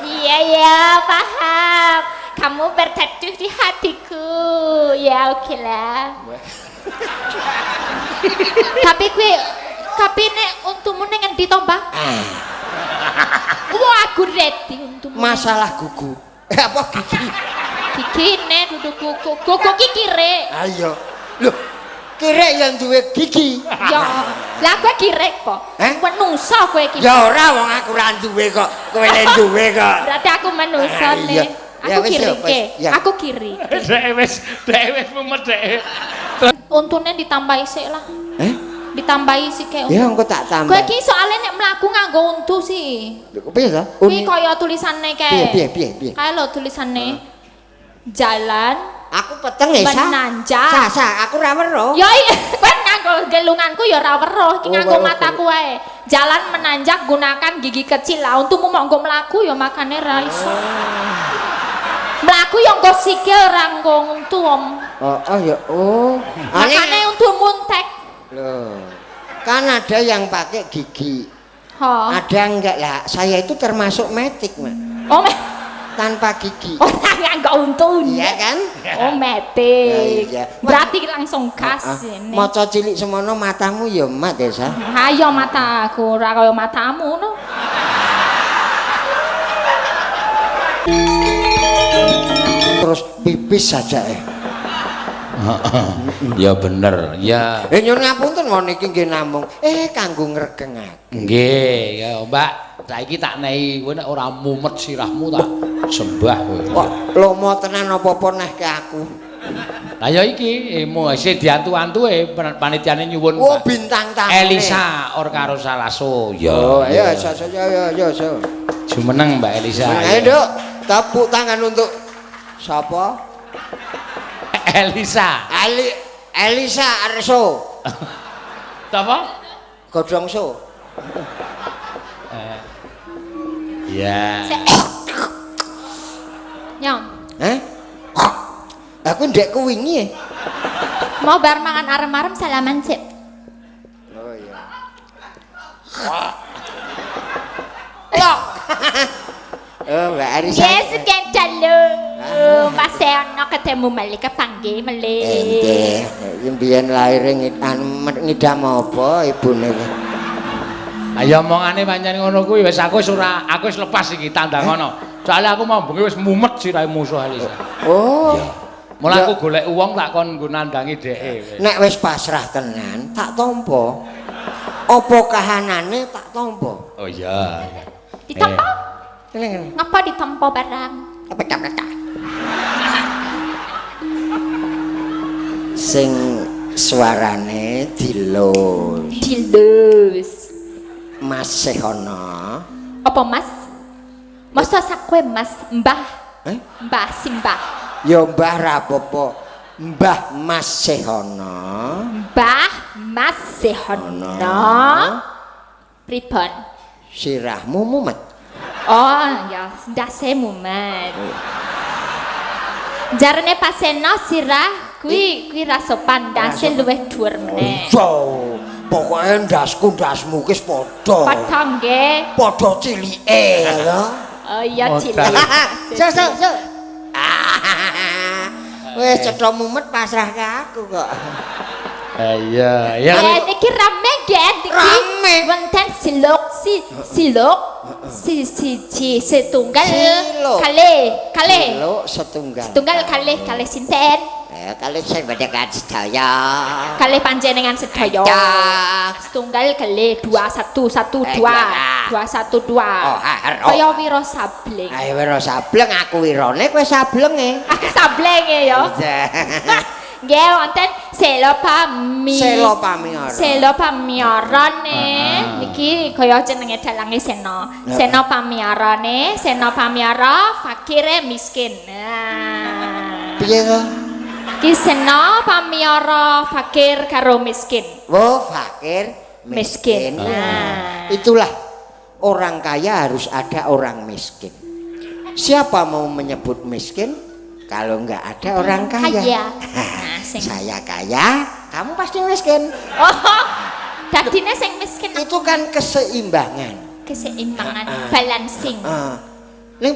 Iya ya, paham. Kamu berteduh di hatiku. Ya oke lah. Tapi nek untukmu ning endi to, Mbah? Wah, aku ready untukmu. Masalah gugu. Apa gigi? Gigi nek duduk kuku. Kuku ki kirek. Ayo. Loh, kirek yang duwe gigi. Ya, lah kowe kirek po. Menungso kowe ki. Ya ora wong aku ra duwe kok. Kowe le duwe kok. Berarti aku menungso nek. Aku kiri ke. Aku kiri. Dek wis mumet dek. Untune ditambahi sik lah. Ditambahi sik ke. Ya engko tak tambah. Kowe iki soalnya nek mlaku nganggo untu sih. Lho piye to? Kuwi kaya tulisane kae. Piye? Kae lho tulisane. Jalan aku peteng ya menanjak. Aku ra weruh. Ya kowe nganggo gelunganku ya ora weruh, iki nganggo mataku wae. Jalan menanjak gunakan gigi kecil lah. Untumu mau nggo mlaku ya makane ra iso. Mlaku ya nggo sikil ra nggo untu om. Oh ya Makane untu muntek. Loh. Kan ada yang pakai gigi. Ada enggak lah. Saya itu termasuk metik, Mak. Oh, tanpa gigi. Oh, enggak untung. Iya kan? Oh, metik. Ya, iya. Berarti langsung gas ini. Maca cilik semono matamu ya mat ya, Sa. Ayo mataku, ora kaya matamu no. Terus pipis saja Ya bener, ya. Nyuwun ngapunten wong niki nggih namung kanggo ngregengake. Nggih, ya Mbak. Saiki tak nehi kowe nek ora mumet sirahmu tak sembah kowe. Kok lomo tenan apa-apa neh ke aku. Lah ya iki emo isih diantu-antu panitiane nyuwun. Oh, bintang tamu. Elisa or karo Salaso. Ya. Oh, ya ya. Jumeneng Mbak Elisa. Ayo, Duk. Tepuk tangan untuk sapa? Elisa. Elisa Arso. Sapa? Godongso. Ya. Nyong. Aku ndekku wingi. Mau bar mangan arem-arem salaman sik. Oh iya. Oh, Mbak Arisa. Yes, kecalo. Masih ana ketemu malih kepanggih malih. Ente, mbiyen laire ngidam apa ibune iki? Ayo omongane pancen ngono kuwi wis aku wis lepas iki tandang ngono. Soale aku mau bengi wis mumet sirahe musuh Elisa. Oh. Mulai aku golek uang tak kon nggo nandangi dheke. Nek wis pasrah tenan, tak tampa. Apa kahanane tak tampa? Oh iya. Ditampa? Ngapa ditampa barang? Apa sing suarane dilus. Mas Sehono. Apa Mas? Masa sakwe Mas Mbah? Mbah Simbah. Ya Mbah ra apa-apa. Mbah Mas Sehono. Mbah Mas Sehono. Pripun? Sirahmu mumet. Oh, ya, ndase mumet. Jarane paseno sirah kuwi ra sopan, ndase luwih dhuwur meneh. Pokoke ndasmu wis padha. Padha nggih. Padha cilike lho. Oh iya cilik. Sok. Wis cetha mumet pasrah ke aku kok. Iya, Niki rame nggih iki. Rame. Wonten siluk setunggal kalih. Siluk setunggal. Setunggal kalih sinten? Kalih sing bedekan sedaya. Kalih panjenengan sedaya. Setunggal kalih 2112. 212. Oh, kaya wira sableng. Ayo wira sableng aku wirane kowe sablenge. Aku sablenge ya. Nggih wonten Selo pamiarane. Niki kaya jenenge dalange Seno. Seno pamiara fakire miskin. Nah. Piye to? Ki Seno pamiara fakir karo miskin. Oh, fakir miskin. Nah. Itulah orang kaya harus ada orang miskin. Siapa mau menyebut miskin kalau nggak ada orang kaya? Saya kaya, kamu pasti miskin. Oh, dadine sing miskin. Itu kan keseimbangan. keseimbangan, balancing. Ning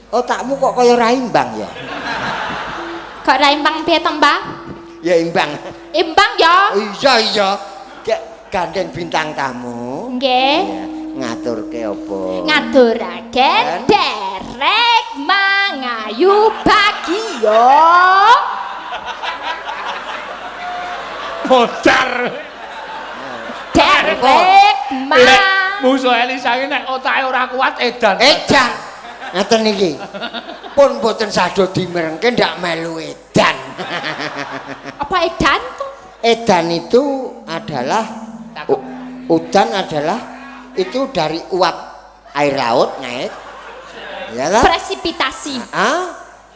otakmu kok kaya ra imbang ya? Kok ra imbang piye to, Mbah? Ya imbang. Imbang ya? Iya. Gandeng bintang tamu. Nggih. Ngaturke apa? Ngaturake derek mangayu bagio. Modar. Derek Musuh Elisa iki nek otake ora kuat edan. Edan. Ngaten niki. Pun mboten sadho dimerengke ndak melu edan. Apa edan tuh? Edan itu adalah udan adalah itu dari uap air laut naik. Ya lah. Presipitasi.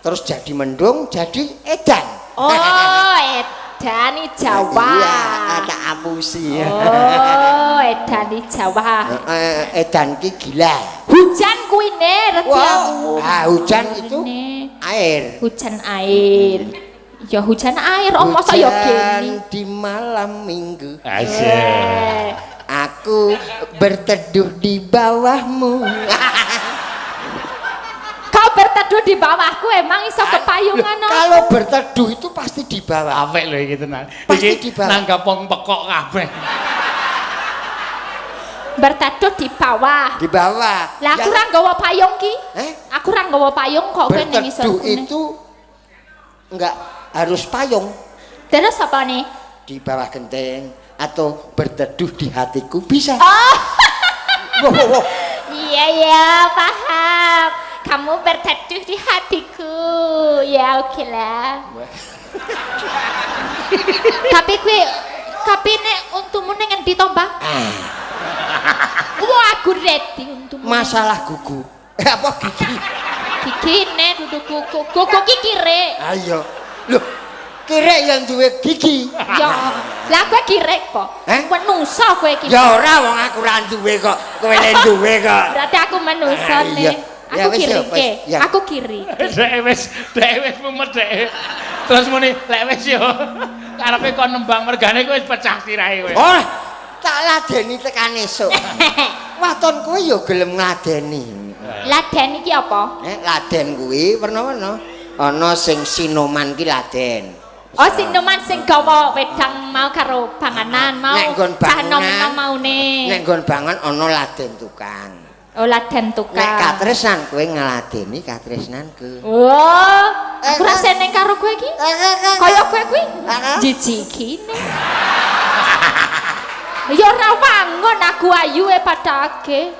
Terus jadi mendung jadi edan. Oh, edan di Jawa. Iya, kata apusi. Oh, edan di Jawa. Edan ki gila. Hujan kuine Wow. Hujan itu air. Hujan air. Ya hujan air, masa ya gini. Di malam minggu. Asyik. Aku berteduh di bawahmu. Kau berteduh di bawahku emang iso kepayungan. Kalau berteduh itu pasti di bawah. Apik lho iki tenan. Pasti di bawah. Nanggap wong pekok kabeh. Berteduh di bawah. Di bawah. Lah aku ora nggawa payung ki. Aku ora nggawa payung kok kowe ning isor. Berteduh itu enggak harus payung. Terus apa nih? Di bawah genteng atau berteduh di hatiku bisa. Oh. Iya, paham. Kamu berteduh di hatiku. Ya oke lah. Tapi nek untumu ning endi to, Mbah? Wah, aku ready untumu. Masalah gugu. Apa gigi? Gigi nek duduk gugu. Gugu ki kire. Ayo. Loh, kirek yang duwe gigi. Ya, lah kowe kirek kok. Menungso kowe iki. Ya ora wong aku ra duwe kok. Kowe le duwe kok. Berarti aku menungso nih. Aku kiri. Aku kiri. Dek wis mumet dek. Terus muni lek wis yo karepe kon nembang mergane kowe wis pecah sirahe kowe. Oh, tak ladeni tekan esuk. Waton kowe yo gelem ngladeni. Laden iki apa? Laden kuwi werna-werna. Ana sing sinoman ki laden. Oh, sinoman sing gawa wedang mau karo panganan mau. Nek nggon bangunan maune. Nek nggon bangun ana laden tukang. Oh, laden tukang. Nek katresnan kowe ngladeni katresnanku. Oh, aku rasane karo kowe iki. Kaya kowe kuwi. Jijikine. Ya ora wangun aku ayu padake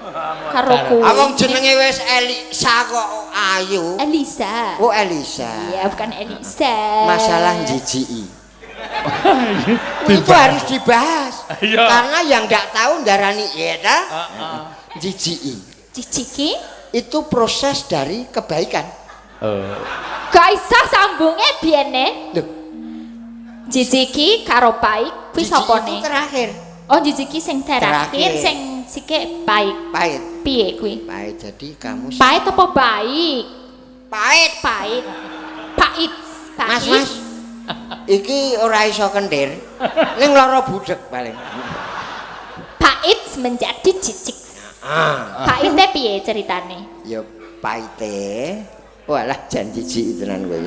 karo kowe. Wong jenenge wis Elisa kok ayu. Elisa. Oh, Elisa. Iya, bukan Elisa. Masalah jijiki. Itu harus dibahas. Karena yang enggak tahu ndarani ya ta? Jijiki. Jijiki itu proses dari kebaikan. Gak iso sambunge biyene. Lho. Jijiki karo baik kuwi sapane? Itu terakhir. Oh, jijiki sing terakhir sing sike baik. Pahit. Piye kuwi? Pahit. Jadi kamu pahit apa baik? Pahit. Pahit. Mas. Iki ora iso kendir. Ning lara budhek paling. Pahit menjadi jijik. Pahite piye ceritane? Ya pahite. Walah jan jijik tenan kowe.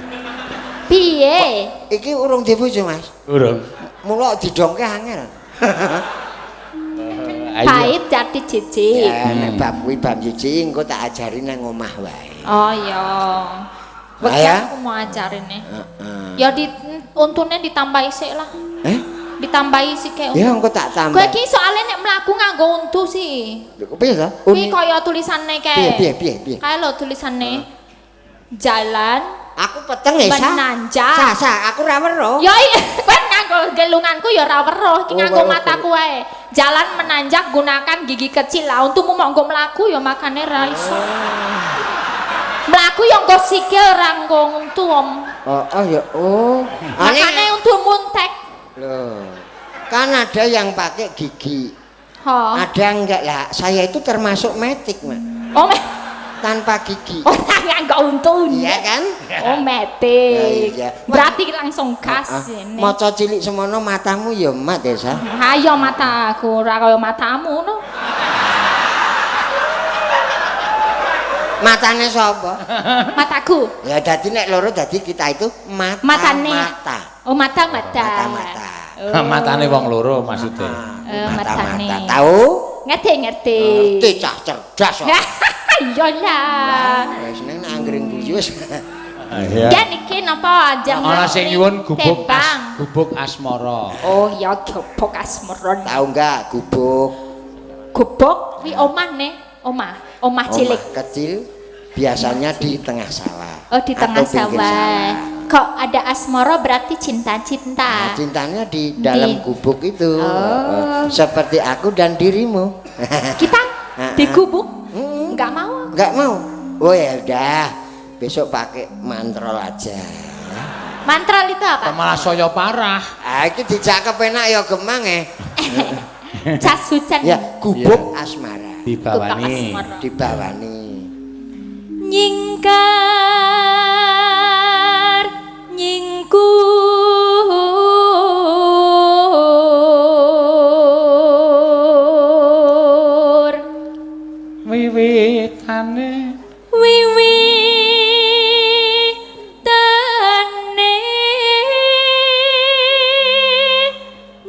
Piye? Iki urung dibojo, Mas. Urung. Mula didongke angel. Pahit jadi jijik. Ya, nek bab kuwi bab jijik engko tak ajari nang omah wae. Oh iya. Wes aku mau ajarine. Ya untune ditambahi sik lah. Ditambahi sik ya engko tak tambah. Kowe iki soalé nek mlaku nganggo untu sih. Lho piye to? Kuwi kaya tulisane kae. Piye? Kae lho tulisane. Jalan aku peteng ya menanjak. Aku ra weruh. Ya kowe nganggo gelunganku ya ora weruh, iki nganggo mataku wae. Jalan menanjak gunakan gigi kecil lah. Untumu monggo mlaku ya makane ra iso. Mlaku ya nggo sikil ra nggo untu om. Makane untu muntek. Loh. Kan ada yang pakai gigi. Ada enggak lah. Saya itu termasuk metik, Mak. Oh, tanpa gigi. Oh, enggak untu. Iya kan? Oh, metik. Ya. Berarti langsung gas ini. Maca cilik semono matamu ya mat ya, Sa. Ayo mataku, ora kaya matamu no. Matane sapa? Mataku. Ya dadi nek loro dadi kita itu Matane. mata. Oh, mata. Mata. Matane wong loro maksudnya. Matane. Tahu? Ngerti. Ngerti cah cerdas kok. Iya lah. Wis ning anggring guyu wis. Ya niki napa jam ana sing nyuwun gubuk asmara. Oh ya gubuk asmara. Tahu enggak gubuk? Gubuk kuwi omah ne, omah cilik. Kecil biasanya di tengah sawah. Oh di tengah sawah. Kok ada asmara berarti cinta-cinta. Nah, cintanya di dalam gubuk itu. Seperti aku dan dirimu. Kita di gubuk? Enggak mau. Enggak mau. Oh ya udah. Besok pakai mantrol aja. Mantrol itu apa? Malah saya parah. Iki dijak kepenak ya gemang Cas hujan. Ya, gubuk asmara. Dibawani. Nyingkar nyingkur Wiwitane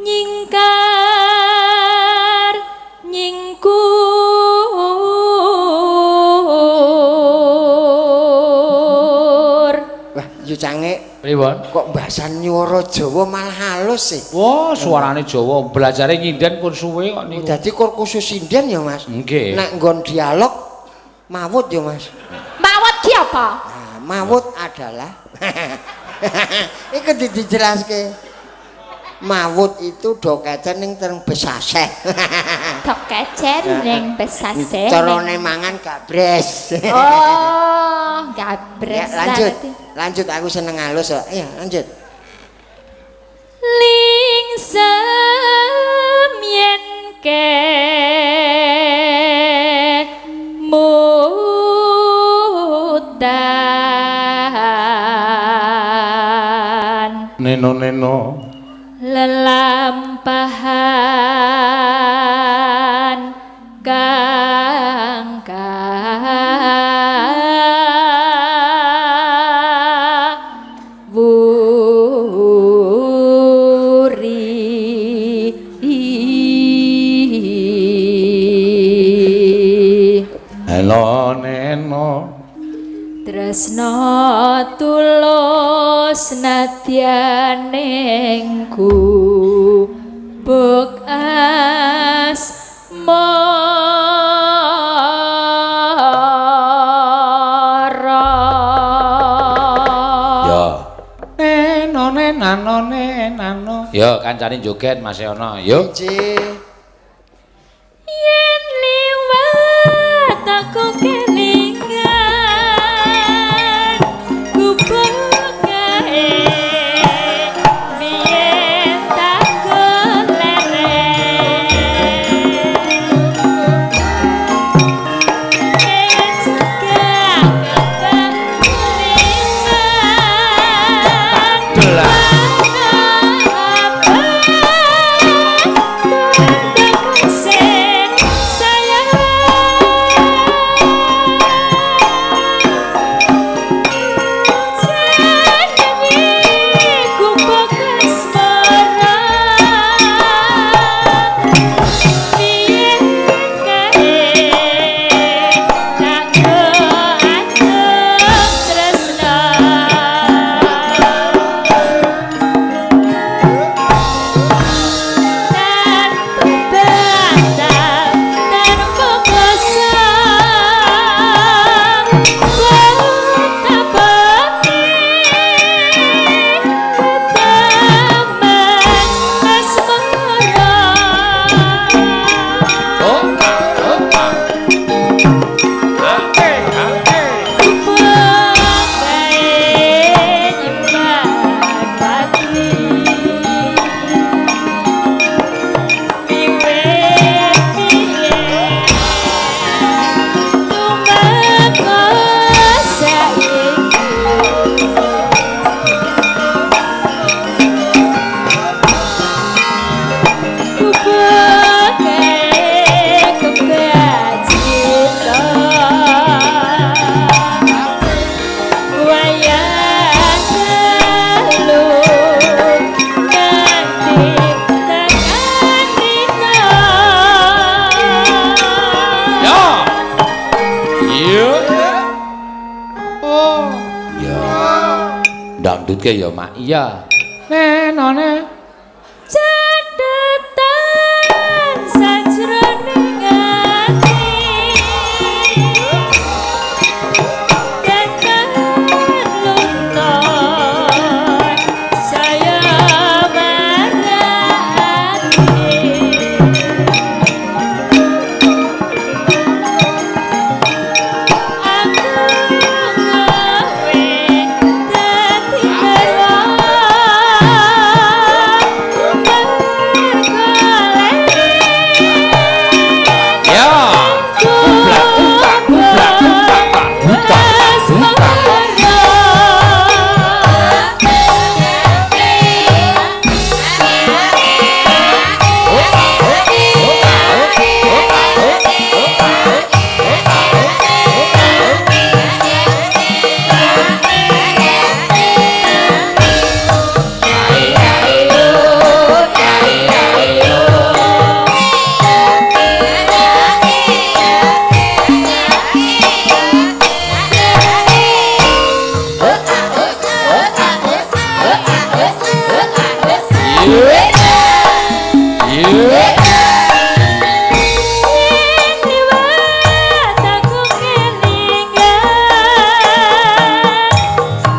nyingkar nyingkur. Wah, yo cange. pripun? Kok bahasa nyuara Jawa malah halus sih. Wah, suarane Jawa, belajare nyinden pun suwe kok niku. Dadi kur khusus sinden ya, Mas. Nggih. Nek nggon dialog mawut ya, Mas. Mawut ki apa? Nah, mawut adalah iku dijelaske. Mawut itu do kecen ning tereng besaseh. Dok kecen ning besaseh. Carane mangan gabres. Oh, gabres. Ya, lanjut aku seneng halus kok. Iya, lanjut. Lingsem yen ke mudan Neno lelampahan kangka Halo neno tresno tulus nadyanengku buk asmara. yo neno yo kancane joget Mas Yono yo Yen liwat aku kelingan gubuk kae biyen tak golereng juga kepentingan Iya. Oh. Ya. Dangdutke ya, Mak. Iya. Nenone cedetan sajroning ati tekan luntur saya merati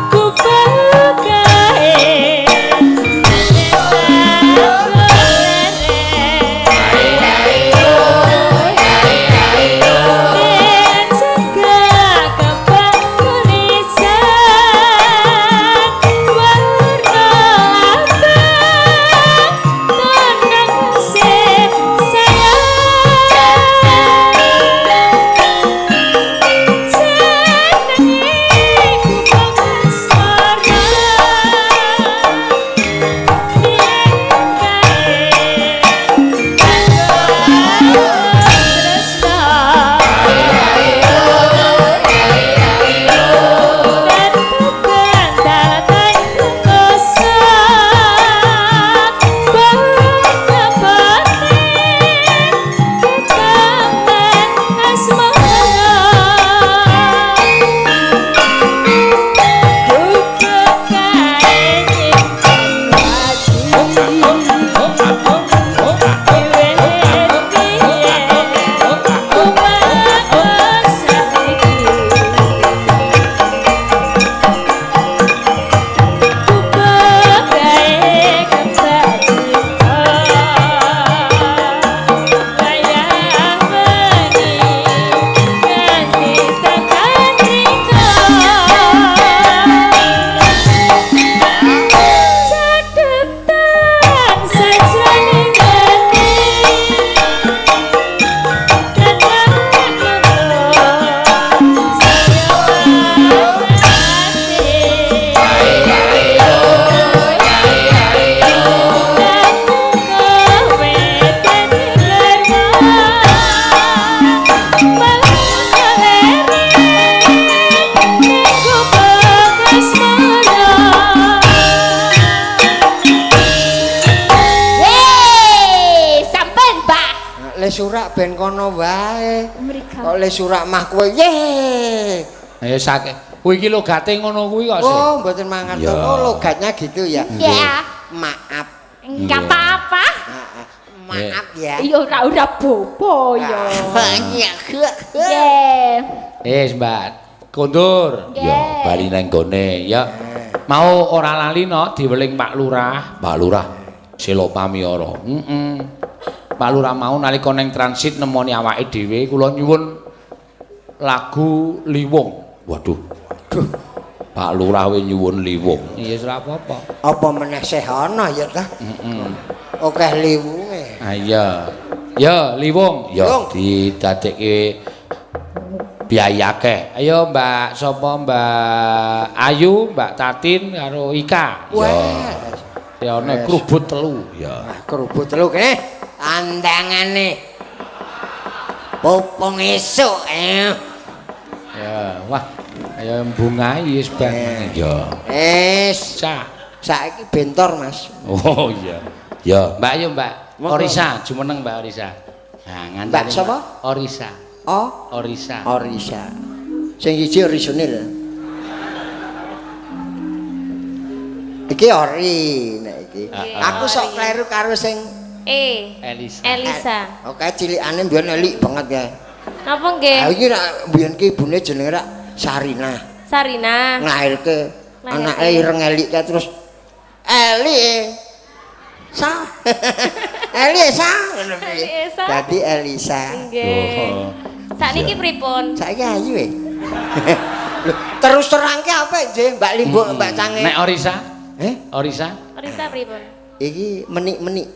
aku gawe dadi surak ben kono wae. Mrika. Kok le surak mah kowe ye. Ya sakit. Kuwi iki logate ngono kuwi kok sih. Oh, mboten mangan to. Oh, logatnya gitu ya. Iya. Maaf. Enggak apa-apa. Maaf ya. Iya ora bobo ya. Iya. Nggih. Mbak. Kondur. Ya, bali nang gone ya. Mau ora lali no diweling Pak Lurah. Pak Lurah selo pamiyara. Pak Lurah mau nalika ning transit nemoni awake dhewe kula nyuwun lagu Liwong. Waduh. Pak Lurah we nyuwun Liwong. Iya ora apa-apa. Apa meneh sih ana ya ta? Akeh liwunge. Ah iya. Ya Liwong. Ya didadekke biaya akeh. Ayo Mbak sapa Mbak Ayu, Mbak Tatin karo Ika. Wah. Ya ana kerubut telu. Ya. Kerubut telu kene andangane. Popong esuk Ya, wah. Ayo bungai wis ben. Ya. Saiki bentor, Mas. Oh iya. Ya, Mbak ayo Mbak. Orisa, jumeneng Mbak Orisa. Nah, nganteni. Mbak sapa? Orisa. Oh, Orisa. Orisa. Sing siji orisinil. Iki ori nek iki. Aku sok kleru karo sing Elisa. Oke cilikane mbiyen elik banget ya. Napa nggih? Ha iki rak mbiyen ki ibune jenenge rak Sarina. Sarina. Nglairke anake ireng elik terus Eli. Sa. Elisa ngono piye? Dadi Elisa. Nggih. Sakniki pripun? Saiki ayu e. Terus terangke apa nggih Mbak Limbuk Mbak Cange? Nek Orisa? Orisa pripun? Iki menik-menik.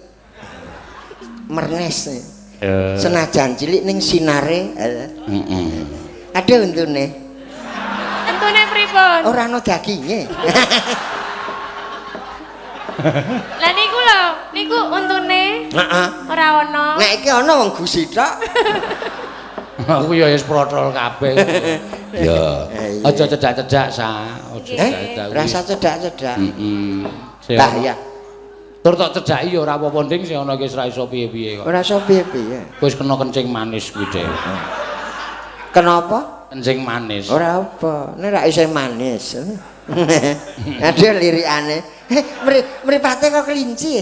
Mernes. Senajan cilik ning sinare. Heeh. Ada untune. Untune pripun? Ora ana daginge. Lah niku lho, niku untune. Heeh. Ora ana. Nek iki ana wong gusi tok. Aku ya wis protol kabeh. Ya. Aja cedak-cedak sa. Aja cedak. Rasa cedak-cedak. Heeh. Bahaya. Tur tok cedaki ya ora apa-apa nding sing ana iki wis ra iso piye-piye kok. Ora iso piye-piye. Wis kena kencing manis kuwi, Dek. Kenapa? Kencing manis. Ora apa, nek ra isih manis. Ada lirikane. Mripate kok kelinci.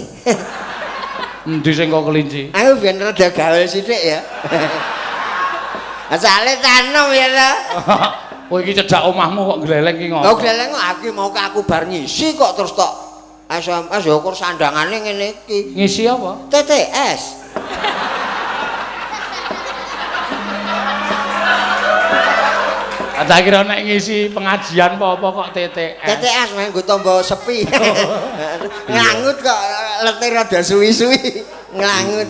Endi sing kok kelinci? Aku ben rada gaul sithik ya. Asale tanom ya to. Kowe iki cedak omahmu kok gleleng ki ngono. Oh gleleng kok aku bar ngisi kok terus tok SMS ya ukur sandangane ngene iki. Ngisi apa? TTS. Tak kira nek ngisi pengajian apa kok TTS. TTS main nggo tombo sepi. Nglangut kok letir rada suwi-suwi. Nglangut.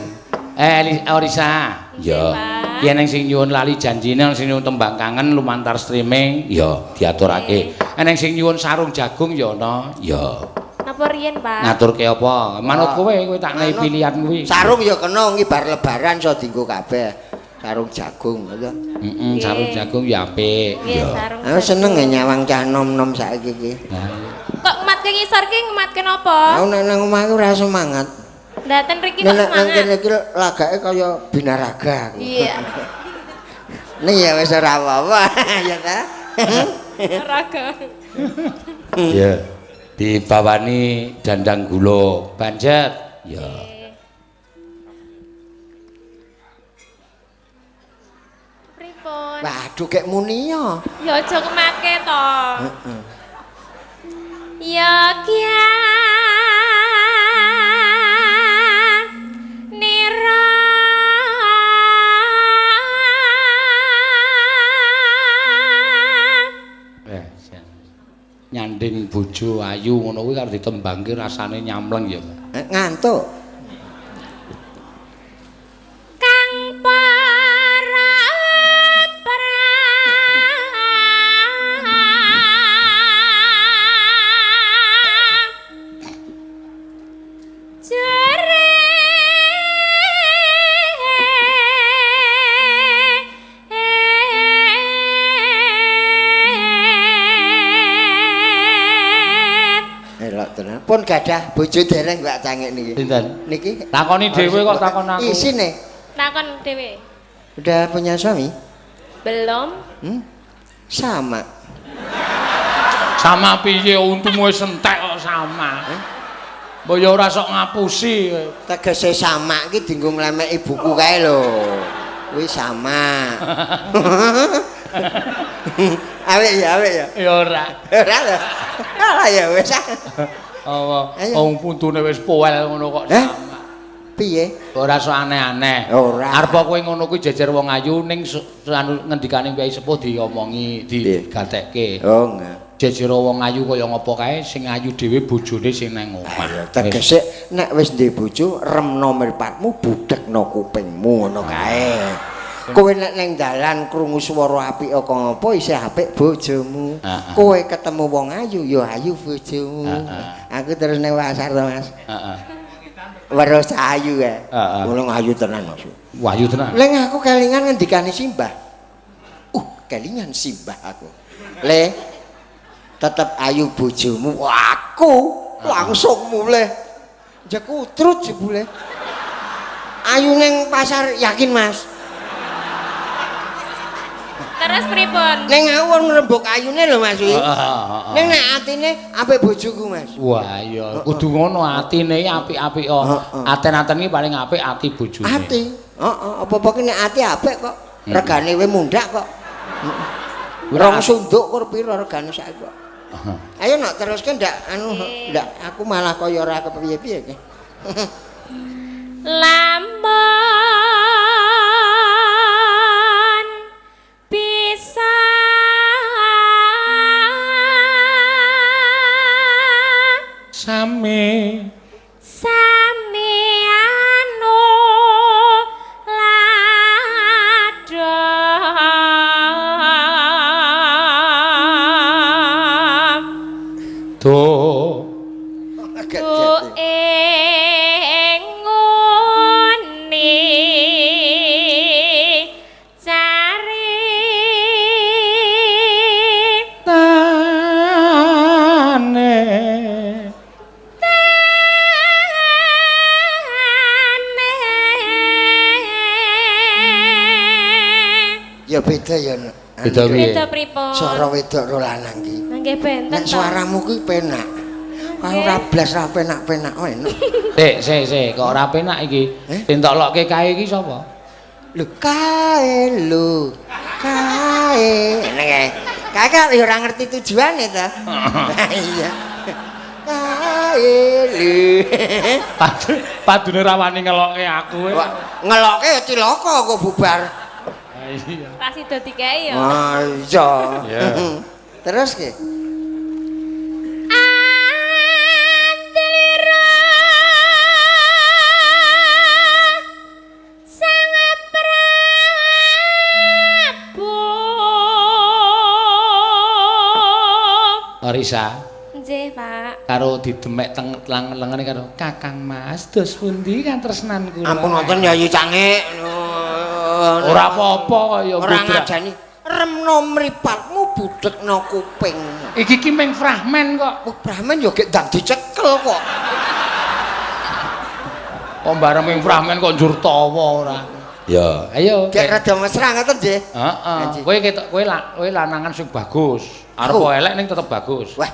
Orisa. Ya. Yen ning sing nyuwun lali janjine sing nyuwun tembang kangen lumantar streaming ya diaturake. Ning sing nyuwun sarung jagung ya ana. Ya. Napa riyen, Pak? Ngaturke apa? Manut kowe tak nehi pilihan kuwi. Sarung ya kena ngibar lebaran iso dienggo kabeh. Sarung jagung ya. Heeh, sarung jagung ya apik. Nggih, sarung. Aku seneng ya nyawang cah nom-nom saiki iki. Kok ngematke ngisor ki ngematke napa? Aku nek nang omahku ora semangat. Ndaten mriki kok Nek nang semangat. kene iki lagake kaya binaraga. Iya. Ning ya wis ora apa-apa ya ta. Raga. Ya. Dibawani dandang gula banjet. Ya. Pripun? Waduh kek muni ya. Ya aja kemake to. Heeh. Ya kia nira nyanding bojo ayu ngono kuwi karo ditembangke rasane nyamleng ya. Ngantuk. kang para Pun gadah bojo dereng Mbak Cangik niki. Pinten? Niki Takoni dhewe kok takon aku. Isine. Takon dhewe. Udah punya suami? Belum. Sama. Sama piye untumu wis entek kok sama. Mbok ya ora sok ngapusi. Tegese sama iki dienggo mlemeki buku kae lho. Kuwi sama. Awek ya. Ya ora. Ora lho. Ora ya wis. Apa wong puntune wis poel ngono kok sama. Piye? Ora sok aneh-aneh. Ora. Arep kowe ngono kuwi jejer wong ayu ning ngendikane Kyai Sepuh diomongi, digatekke. Oh, enggak. Jejer wong ayu kaya ngapa kae sing ayu dhewe bojone sing nang omah. Tegese nek wis ndek bojo remno mripatmu budhekno kupingmu ngono kae. Kowe nek ning dalan krungu swara apik apa ngapa isih apik bojomu. Kowe ketemu wong ayu ya ayu bojomu. Aku terus ning pasar to, Mas. Heeh. Weruh ayu kae. Ngono ayu tenan, Mas. Wahyu tenan. Leng aku kelingan ngendikane Simbah. Kelingan Simbah aku. Le tetep ayu bojomu. Aku langsung mulai jekutrut jebule. Ayu ning pasar yakin, Mas? Terus pripun? Ning awon ngrembug ayune lho Mas Wi. Ning nek atine apik bojoku Mas. Wah iya, kudu ngono atine apik-apik kok. Aten-aten iki paling apik ati bojone. Ati. Heeh, apa-apa ki nek ati apik kok. Regane we mundhak kok. Rong sunduk kur pira regane saiki kok. Ayo nak teruske ndak anu ndak aku malah kaya ora kepiye-piye ki. Lamun bisa Sami anu ladang do Ya beda ya. Beda piye? Beda pripun? Suara wedok karo lanang ki. Nggih benten Nek suaramu ki penak. Kaya ora blas ra penak-penak enak. Sik, kok ora penak iki. Sing tok lokke kae iki sapa? Lho kae lho. Kae. Ngene kae. Kae ya ora ngerti tujuane ta. Iya. Kae lho. Padune rawani ngelokke aku. Ngelokke ya cilaka kok bubar. Iya. pasti dadi kae ya. Ah iya. Terus ki? Risa. Nggih, Pak. Karo didemek teng lengene karo Kakang Mas, dos pundi kan tresnan kula. Ampun wonten Yayi Cangik. Ora apa-apa kaya ora ngajani. Remno mripatmu budhekno kupingmu. Iki ki meng fragmen kok. Oh, Brahman yo gek ndang dicekel kok. Kok bareng meng fragmen kok njur tawa ora. Ya, ayo. Gek rada mesra ngoten nggih. Heeh. Kowe ketok kowe lanangan sing bagus. Arep elek ning tetep bagus. Wah,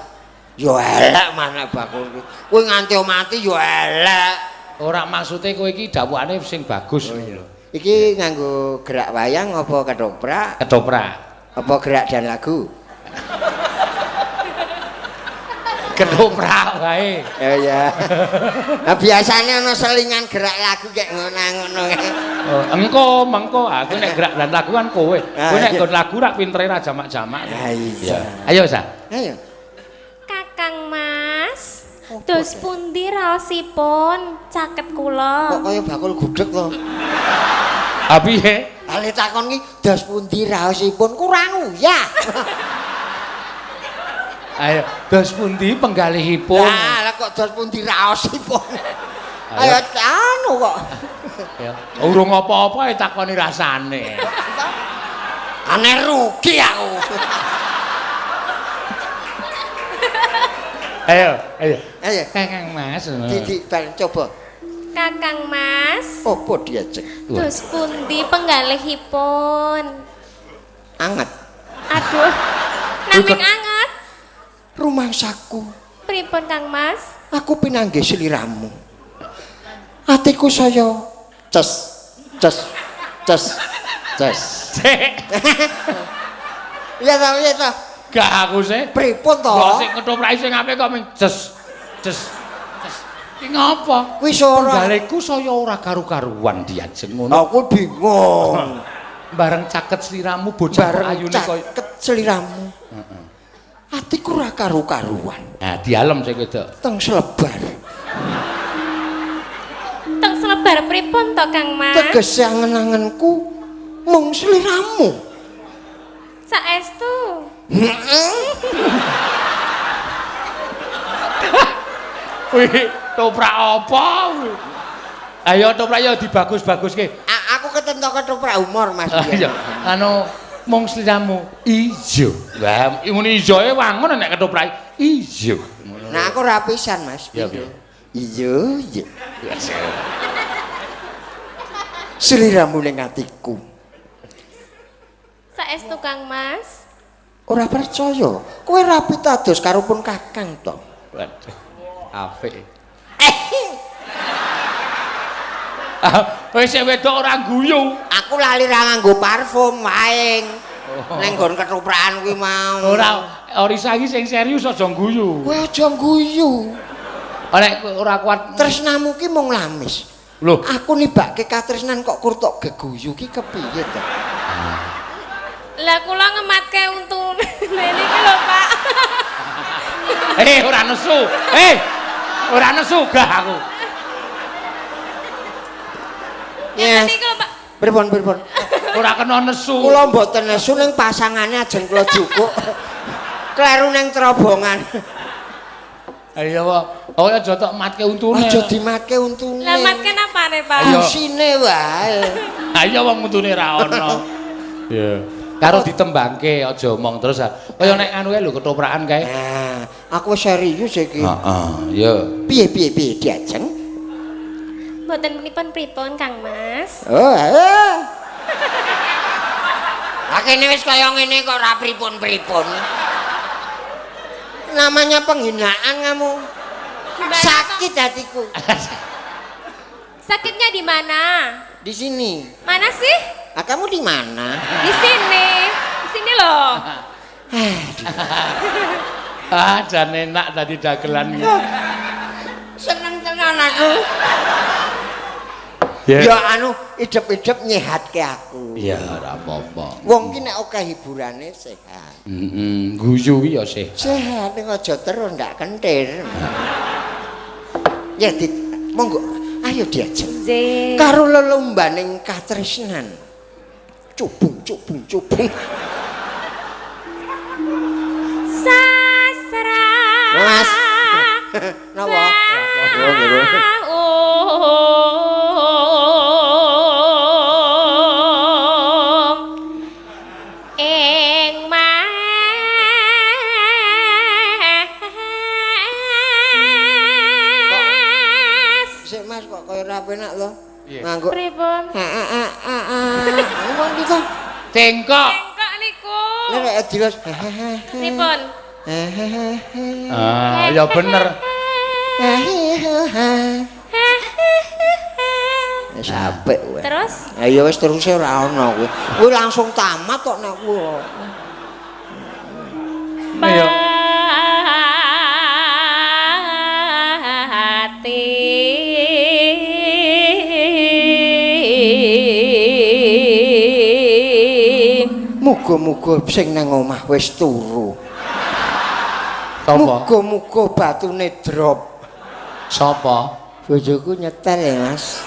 yo elek mana bagus. Kowe nganti mati yo elek. Ora maksude kowe iki dawuhane sing bagus. Iki nganggo gerak wayang apa ketoprak? Ketoprak. Apa gerak dan lagu? Ketoprak wae. Ya ya. Nah, biasanya ana selingan gerak lagu kayak ngono-ngono. Mengko aku nek gerak dan lagu kan kowe. Kowe nek nggon lagu rak pintere ra jamak-jamak. Iya. Ayo, Sa. Ayo. Kakang Mas, dos pundi raosipun caket kula? Kok kaya bakul gudeg to? Ha piye? Ale takon ki dos pundi raosipun kurang uyah. Ayo, dos pundi penggalihipun? Lah kok dos pundi raosipun? Ayo anu kok. Ya. Urung apa-apa takoni rasane. Aneh rugi aku. Ayo. Ayo. Kakang Mas. Di coba. Kakang Mas, Opo diajak? dos pundi penggalihipun? Anget. Aduh, naming anget. Rumangsaku. Pripun Kang Mas? Aku pinanggih sliramu. Atiku saya ces. Iya ta. Gak aku sih. Pripun to? Kok sing ketoprak sing apik kok ming ces. Iki ngapa? Kuwi ora. Penggaleku saya ora karu-karuan diajeng ngono. Aku bingung. Bareng caket sliramu bocah ayune koyo caket sliramu. Heeh. Atiku ora karu-karuan. Nah, dialem sing wedok. Teng Slebar. Teng Slebar pripun to Kang Mas? Tegese angen-angenku mung sliramu. Saestu. Wih, toprak apa? Ayo toprak yo dibagus-baguske. Aku ketentok ketoprak humor Mas. Iya. Anu mung sliramu ijo. Lah ngene ijoe wangun nek ketoprak ijo. Nah aku ora pisan Mas. Iya. Ijo. Sliramu ning atiku. Saestu Kang Mas. Ora percaya. Kowe ra pitados karo pun Kakang to. Waduh. Apik. Wis wedok ora guyu. Aku lali ra nganggo parfum wae. Ning nggon ketoprak kuwi mau. Ora Orisa iki sing serius aja guyu. Kowe aja guyu. Nek ora kuat Tresnamu ki mung lamis. Lho, Aku nibake katresnan kok kurtok geguyu ki kepiye to? Lah kula ngematke untune niki lho, Pak. ora nesu. Ora nesu gah aku. Ya. Niki lho, Pak. Pripun? Ora kena nesu. Kula mboten nesu ning pasangane ajeng kula jukuk. Kleru ning terobongan. Iya, Pak. Oh, aja tok matke untune. Aja dimatke untune. Lah matke napane, Pak? Isine wae. Ha iya wong untune ra ono. Iya. Karo ditembangke aja omong terus. Kaya nek anu kae lho ketoprakan kae. Nah, aku serius iki. Heeh, iya. Piye diajeng? Mboten pripun Kang Mas. Oh, kene wis kaya ngene kok ora pripun-pripun. Namanya penghinaan kamu. Sakit hatiku. Sakitnya di mana? Di sini. Mana sih? Ah, kamu di mana? Di sini. Di sini loh. Jan enak tadi dagelan. Seneng tenan aku. Ya, Ya anu idep-idep nyehatke aku. ya ora apa-apa. Wong ki nek akeh hiburane sehat. Guyu ki ya sih. Sehat ning aja terus ndak kentir. Ya monggo ayo diajeng. Nggih. Karo lelombaning katresnan. Cubung. Sasra. Mas. Napa? Sik Mas kok kaya ora penak to? Nganggo. Pripun? Ngomong iki. Cengkok. Engkok niku. Nek jelas. Pripun? Ah, ya bener. Wis apik kowe. Terus? Ya wis teruse ora ono kowe. Kowe langsung tamat kok nek kowe. Ayo. Muga-muga sing nang omah wis turu. Sapa? Muga-muga batune drop. Sapa? Bojoku nyetel ya, Mas.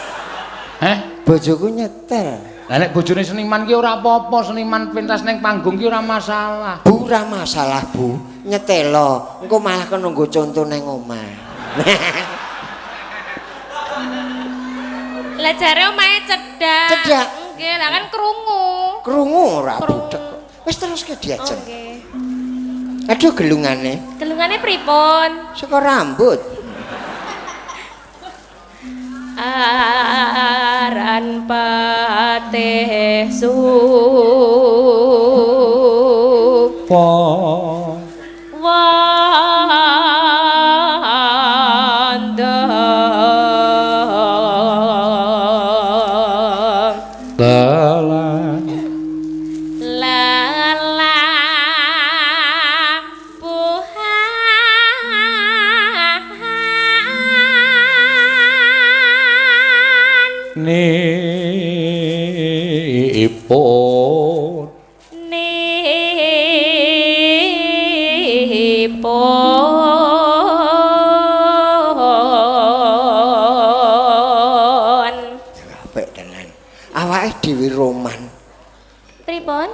Heh? Bojoku nyetel. Lah nek bojone seniman ki ora apa-apa, seniman pentas ning panggung ki ora masalah. Bu, ora masalah, Bu. Nyetelo. Engko malah kena nggo conto nang omah. Lah jare omahe cedhak. Cedhak. Nggih, lah kan krungu. Krungu ora budek kok. Wis teruske diajeng. Nggih. Aduh gelungane. Gelungane pripun? Saka rambut. Aran patih su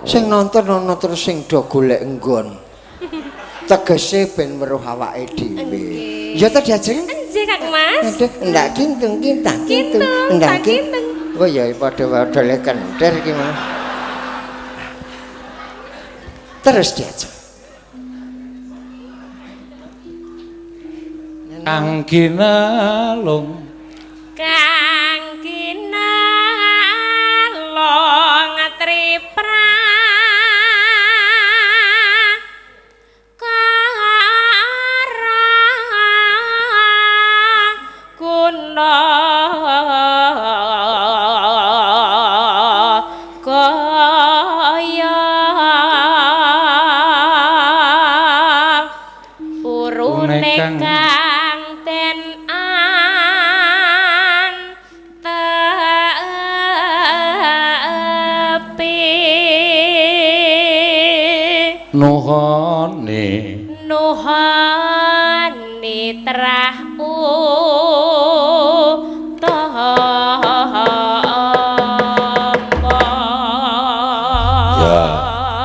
sing nonton ana terus sing do golek enggon. Tegese ben weruh awake dhewe. Ya ta diajeng? Nggih, Kang Mas. Aduh, ndak kintung kintung. Ndak kintung. Oh ya padha-padha lek kenter iki mah. Terus diajeng. Kang Kinalung. Kang Kinalung tripran ingkang ten tepi nuhoni trah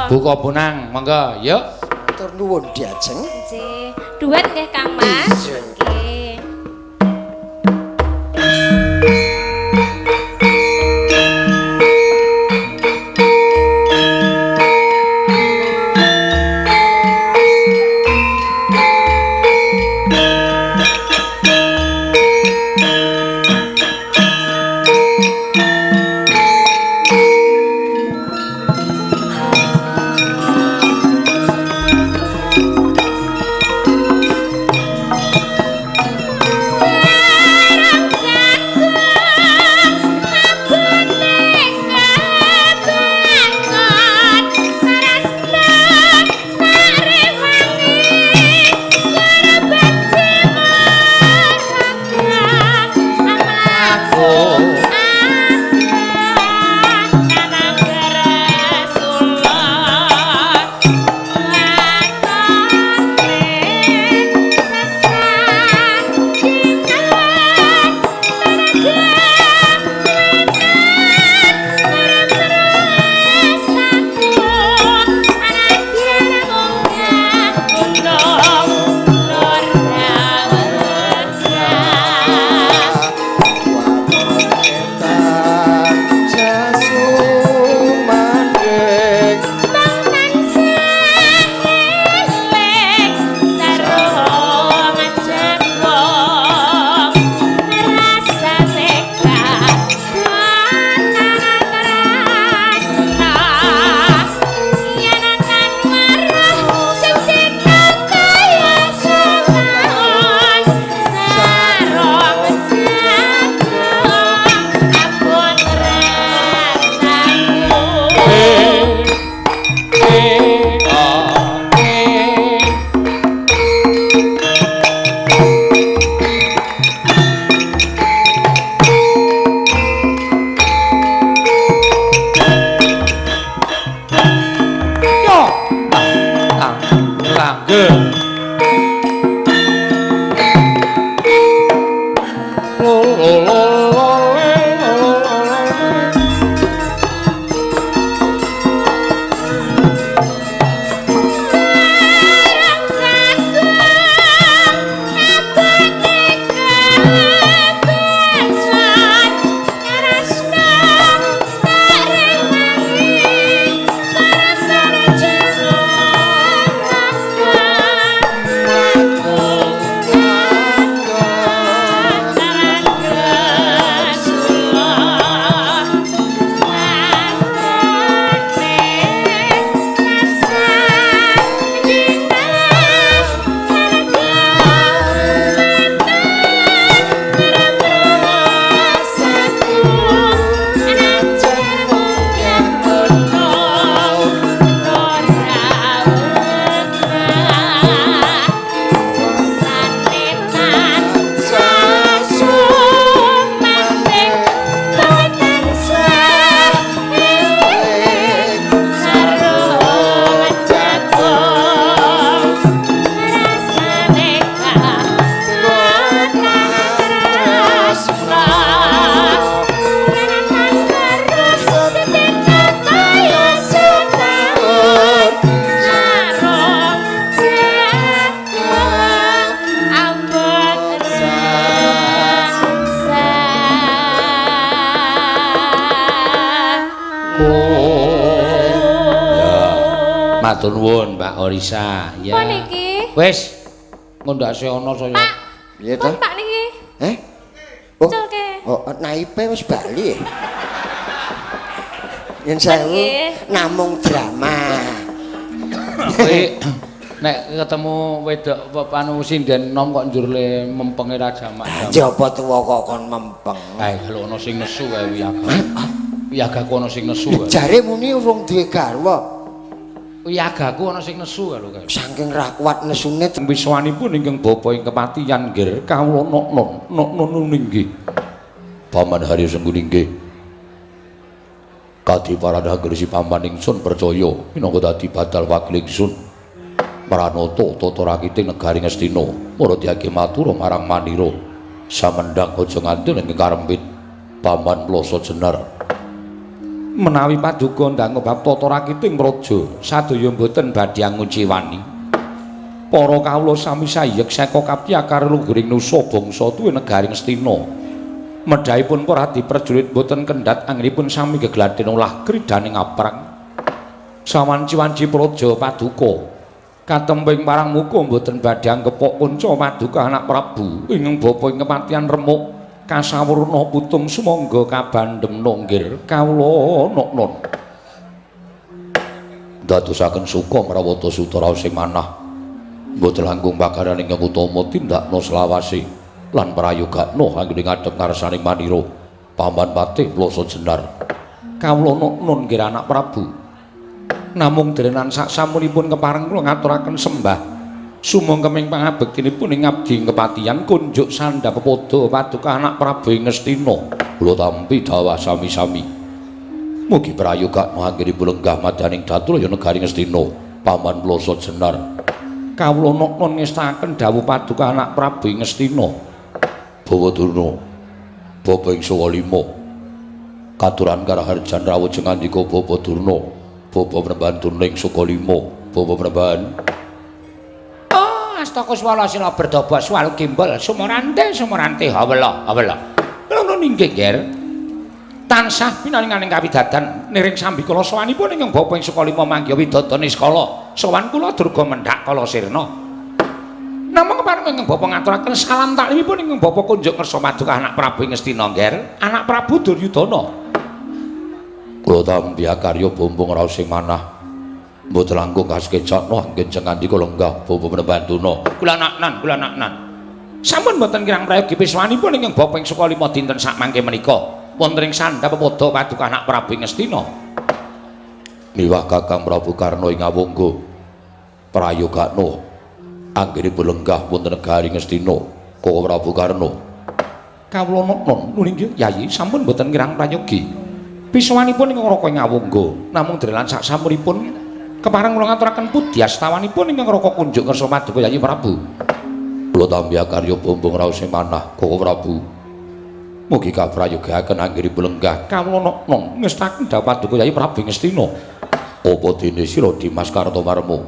buka punang monggo yuk matur nuwun Diajeng nggih duet nggih Kang Mas nggih Matur nuwun Mbak Orisa. Ya. Apa niki? Wis ngundhake ana saya. Pak. Piye to? Pak niki. Oh. Culke. Oh, naipe wis bali. Yen sewu namung drama. Kowe nek ketemu wedok panu sinden nom kok njur le mempenge ra jamak. Japa tuwa kok kon mempeng. Kae lho ana sing nesu kae wiyaga. Wiyaga ku ana sing nesu. Jare muni urung duwe garwa. Wiyagaku ana sing nesu lho Kang. Saking ra kuat nesune Wiswanipun ingkang bapa ing kepatihan nggih kawula nok-non inggih. Paman Haryo Sengguni nggih. Kadhi parada gresi paman ingsun percaya minangka dadi badal wakil ingsun. Pranata tata rakiting negari Ngastina para diage matur marang Manira. Samendang aja ngandel ing karempit paman Plasa Jenar. Menawi paduka ndang bab tata rakiting praja sadaya boten badhe nguci wani. Para kawula sami sayek saka kapiyakar luhuring nusa bangsa tuwin negari Ngastina. Medhahipun para prajurit boten kendhat anggenipun sami gegladhen ulah kridaning aprang. Sawanci-wanci praja paduka katembing parang muka boten badhe anggepok kanca paduka anak Prabu ingkang bapa ing kematian remuk. Kasawurna putung sumangga kabandhem nonggir kawula nok-non. Dadosaken suka mrawata sutara sing manah. Mboten langkung bakaran ingkang utama tindakna selawase lan prayogakna anggone ngadhep ngarsaning Manira. Paman Patih Plasa Jenar. Kawula nok-non nggih anak Prabu. Namung derenan sak samunipun kepareng kula ngaturaken sembah. Sumangga ing pangabektinipun ing abdi kepatihan kunjuk sandhap pepodo paduka anak Prabu ing Ngastina. Kula tampi dawuh sami-sami. Mugi prayogakna anggenipun lenggah madaning Daturaya negari Ngastina. Paman Plasa Jenar. Kawula nok-non ngestaken dawuh paduka anak Prabu ing Ngastina. Bawadurna bapa ing Sawalima. Katuran karaharjan rawuh ngandika Bapa Durna. Bapa Pramban Durna ing Sukalima. Bapa Pramban Astaka swala sila berdobak swal kimbal sumurante hawala lho ninggih nger tansah pinaringaning kawidadan niring sambi kala sawanipun ingkang bapa ing Sukalima manggiya widodone skala sawan kula durga mendhak kala sirna namung kepareng ingkang bapa ngaturaken salam taklimipun ingkang bapa kunjuk kersa paduka anak Prabu ing Ngastina nger anak Prabu Duryudana kula tampi karya bombong raos sing manah. Mboten langkung kasekecakno anggen ngandika lenggah bapa Pramban. Kula naknan. Sampun mboten kirang prayogi piswanipun ingkang bapa ing Sukalima dinten sak mangke menika wonten ing sandhap pepodo paduka anak Prabu ing Ngastina. Miwah Kakang Prabu Karna ing Awangga. Prayogakna anggenipun lenggah wonten negari Ngastina. Kakang Prabu Karna. Kawula nok-non nggih Yayi sampun mboten kirang prayogi. Piswanipun ing Raka ing Awangga namung drelan sak samunipun kepareng kula ngaturaken pudyastawanipun ingkang raka kunjuk kersa paduka Yayi Prabu. Kula tampi karya bombong raos sing manah Kakang Prabu. Mugi kaprayogaken anggenipun lenggah kawula nok-non ngestaken dawuh paduka Yayi Prabu ing Ngastina. Apa dene sira Dimas Kartomarma?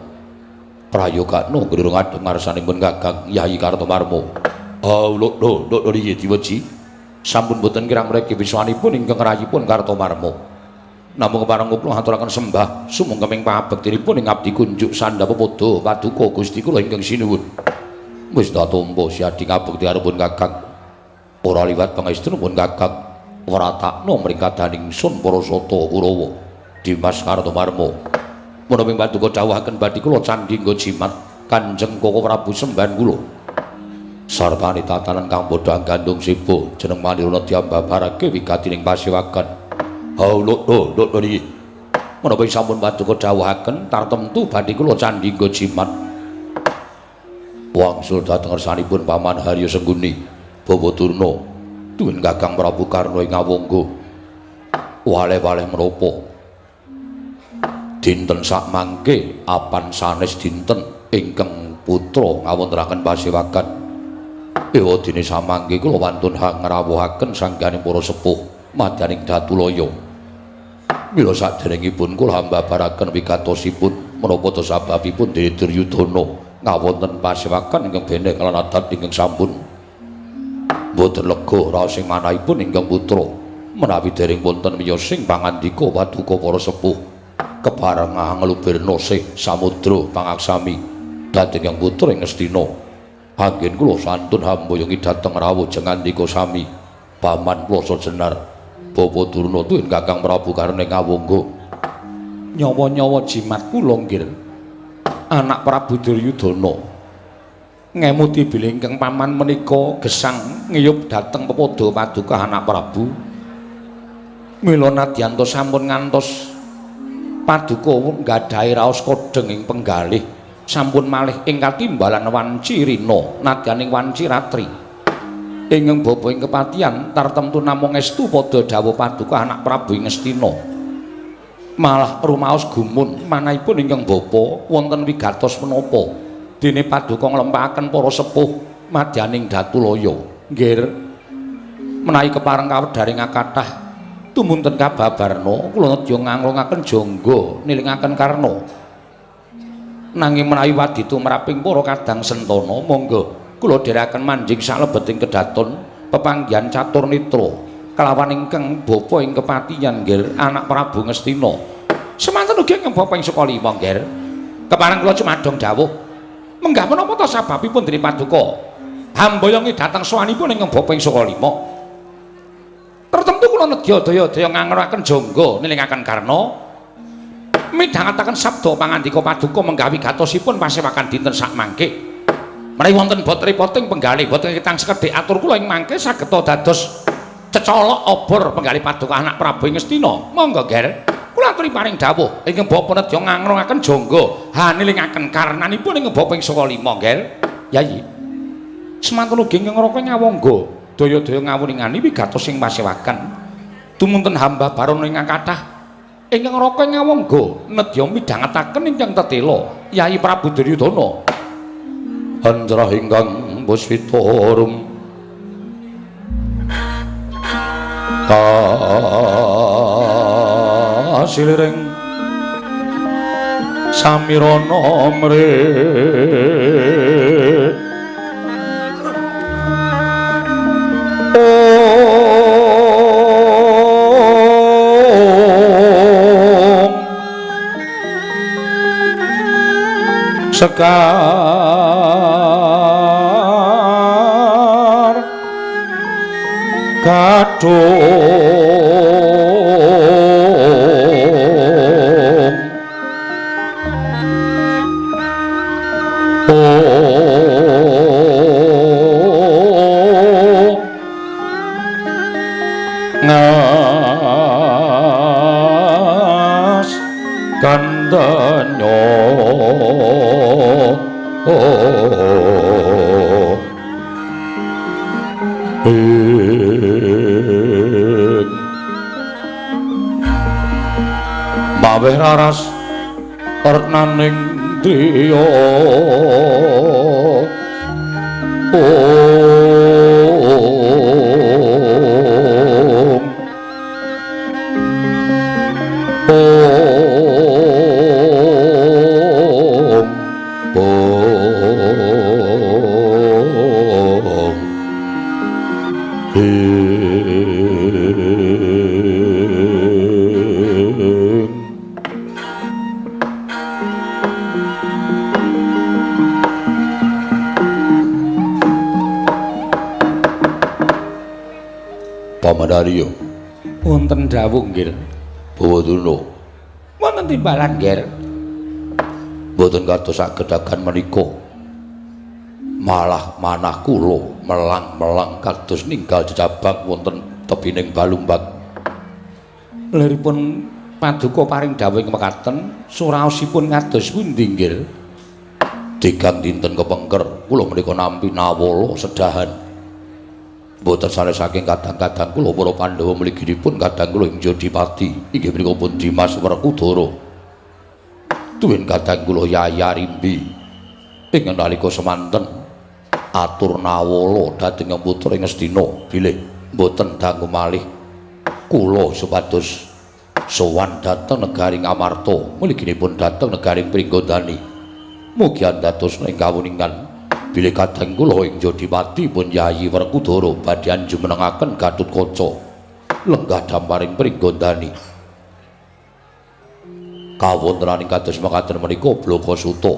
Prayogakna nggih ngadhep ngarsanipun Kakang Yayi Kartomarma. Lho iki diweji. Sampun boten kirang mriki wiswanipun ingkang rayipun Kartomarma. Namung kepareng kula ngaturaken sembah sumangga ing pangabektinipun ing abdi kunjuk sandhap pepodo paduka Gusti kula ingkang sinuwun. Wis datompo siadi ngabekti karepun Kakang. Ora liwat pangestunipun Kakang. Wratakna mringkadaning sun para sata Kurawa. Dimas Kartomarma. Menawi paduka dawuhaken badhe kula candhi nggo jimat Kanjeng Kakang Prabu sembahan kula. Sartane tatanan kang padha gandung sibo jeneng Manira diambabarake wigatining pasewakan. Lho iki. Menapa sampun paduka dawuhaken tartemtu badhe kula candhi nggo jimat. Wangsul dhateng ngarsanipun Paman Haryo Sengguni, Bapa Durna, tuwin Kakang Prabu Karna ing Awangga. Wale-wale menapa? Dinten sak mangke apan sanes dinten ingkang putra ngawontenaken pasewakan. Ewadene samangke kula wantun ngrawuhaken sangganing para sepuh madyaning Datulaya. Mila saderengipun kula mbabaraken wigatosipun menapa to sababipun Dene Duryudana ngawonten pasewakan ingkang bene kalan adat ingkang sampun boten lega raos sing manahipun ingkang putra menawi dereng wonten miyosing pangandika paduka para sepuh kepareng nglubirna sih samudra pangaksami dhateng yang putra ing Ngastina. Anggen kula santun hamboyongi dhateng rawuh jengandika sami Paman Plasa Jenar. Bapa Durna tuwin Kakang Prabu Karna ing Awangga. Nyawa-nyawa jimat kula nggih. Anak Prabu Duryudana. Ngemuti bilih ingkang paman menika gesang ngiyup dhateng pepodo paduka anak Prabu. Mila nadyanto sampun ngantos Paduka nggadahi raos kodheng ing penggalih sampun malih ing katimbalan wanci rina nadyaning wanci ratri ingkang bapa ing kepatihan tartemtu namung estu padha dawuh Paduka anak Prabu Ngastina malah rumaos gumun manahipun ingkang bapa wonten wigatos menapa dene Paduka nglempahaken para sepuh madyaning Datulaya nggih menawi kepareng kawedharing kathah tumunten kababarna kula nedya nganglungaken jangga nilingaken karna nanging menawi wadi tumraping para kadang sentana monggo kula dherekaken manjing salebeting kedaton pepanggihan catur nitra kelawan ingkang bapa ing kepatihan nggih anak Prabu Ngastina semanten ugi ingkang bapa ing Sukalima nggih kepareng kula cumadong dawuh menggah menapa ta sababipun dening Paduka hambayongi dhateng sawanipun ingkang bapa ing Sukalima tertentu kula nedya daya-daya ngangraken jangga nilingaken karna midhangetaken sabda pangandika Paduka menggawi gatosipun pasewakan dinten sak mangke menawi wonten boten-boten penggalih boten kitang sekedhik atur kula ing mangke saged dados cecolok obor penggalih Paduka anak Prabu Ngastina monggo ger kula aturi paring dawuh ingkang bapa nedya ngangraken jangga ha nilingaken karenanipun ingkang bapa ing Sukalima ger yayi semanten ugi ngroko ngawangga daya-daya ngawuningani wigatos sing pasewakan tumunten hamba barono ingkang kathah ingkang raka ngawangga nedya midhangetaken ingkang tetela Yai Prabu Duryudana anjrah ingkang puspitarum kasilring samirana mrih sekar kadung ngas kandanya maweh raras wernaning driya Pamandarya wonten dawuh nggih Bawaduna wonten timbalan nggih boten kados saged-agan menika malah manah kula melang-melang kados ninggal jejabang wonten tebining Balumbak liripun Paduka paring dawuh mekaten suraosipun kados pundi nggih tigang dinten kepengker kula menika nampi nawala sedahan boten sanes saking kadang-kadang kula para Pandhawa mliginipun kadang kula ing Jodipati inggih menika pun Dimas Werkudara tuwin kadang kula Yaya Rimbi ing nalika semanten atur nawala dhateng putra Ngastina bilih boten dangu malih kula supados sowan dhateng negari Ngamarta mliginipun dhateng negari Pringgondani mugi dados ing kawuningan bilih kadang kula ing Jodipati pun Yayi Werkudara badhe anjumenengaken Gatutkaca lenggah damparing Pringgondani kawontenaning kados mekaten menika Blakasuta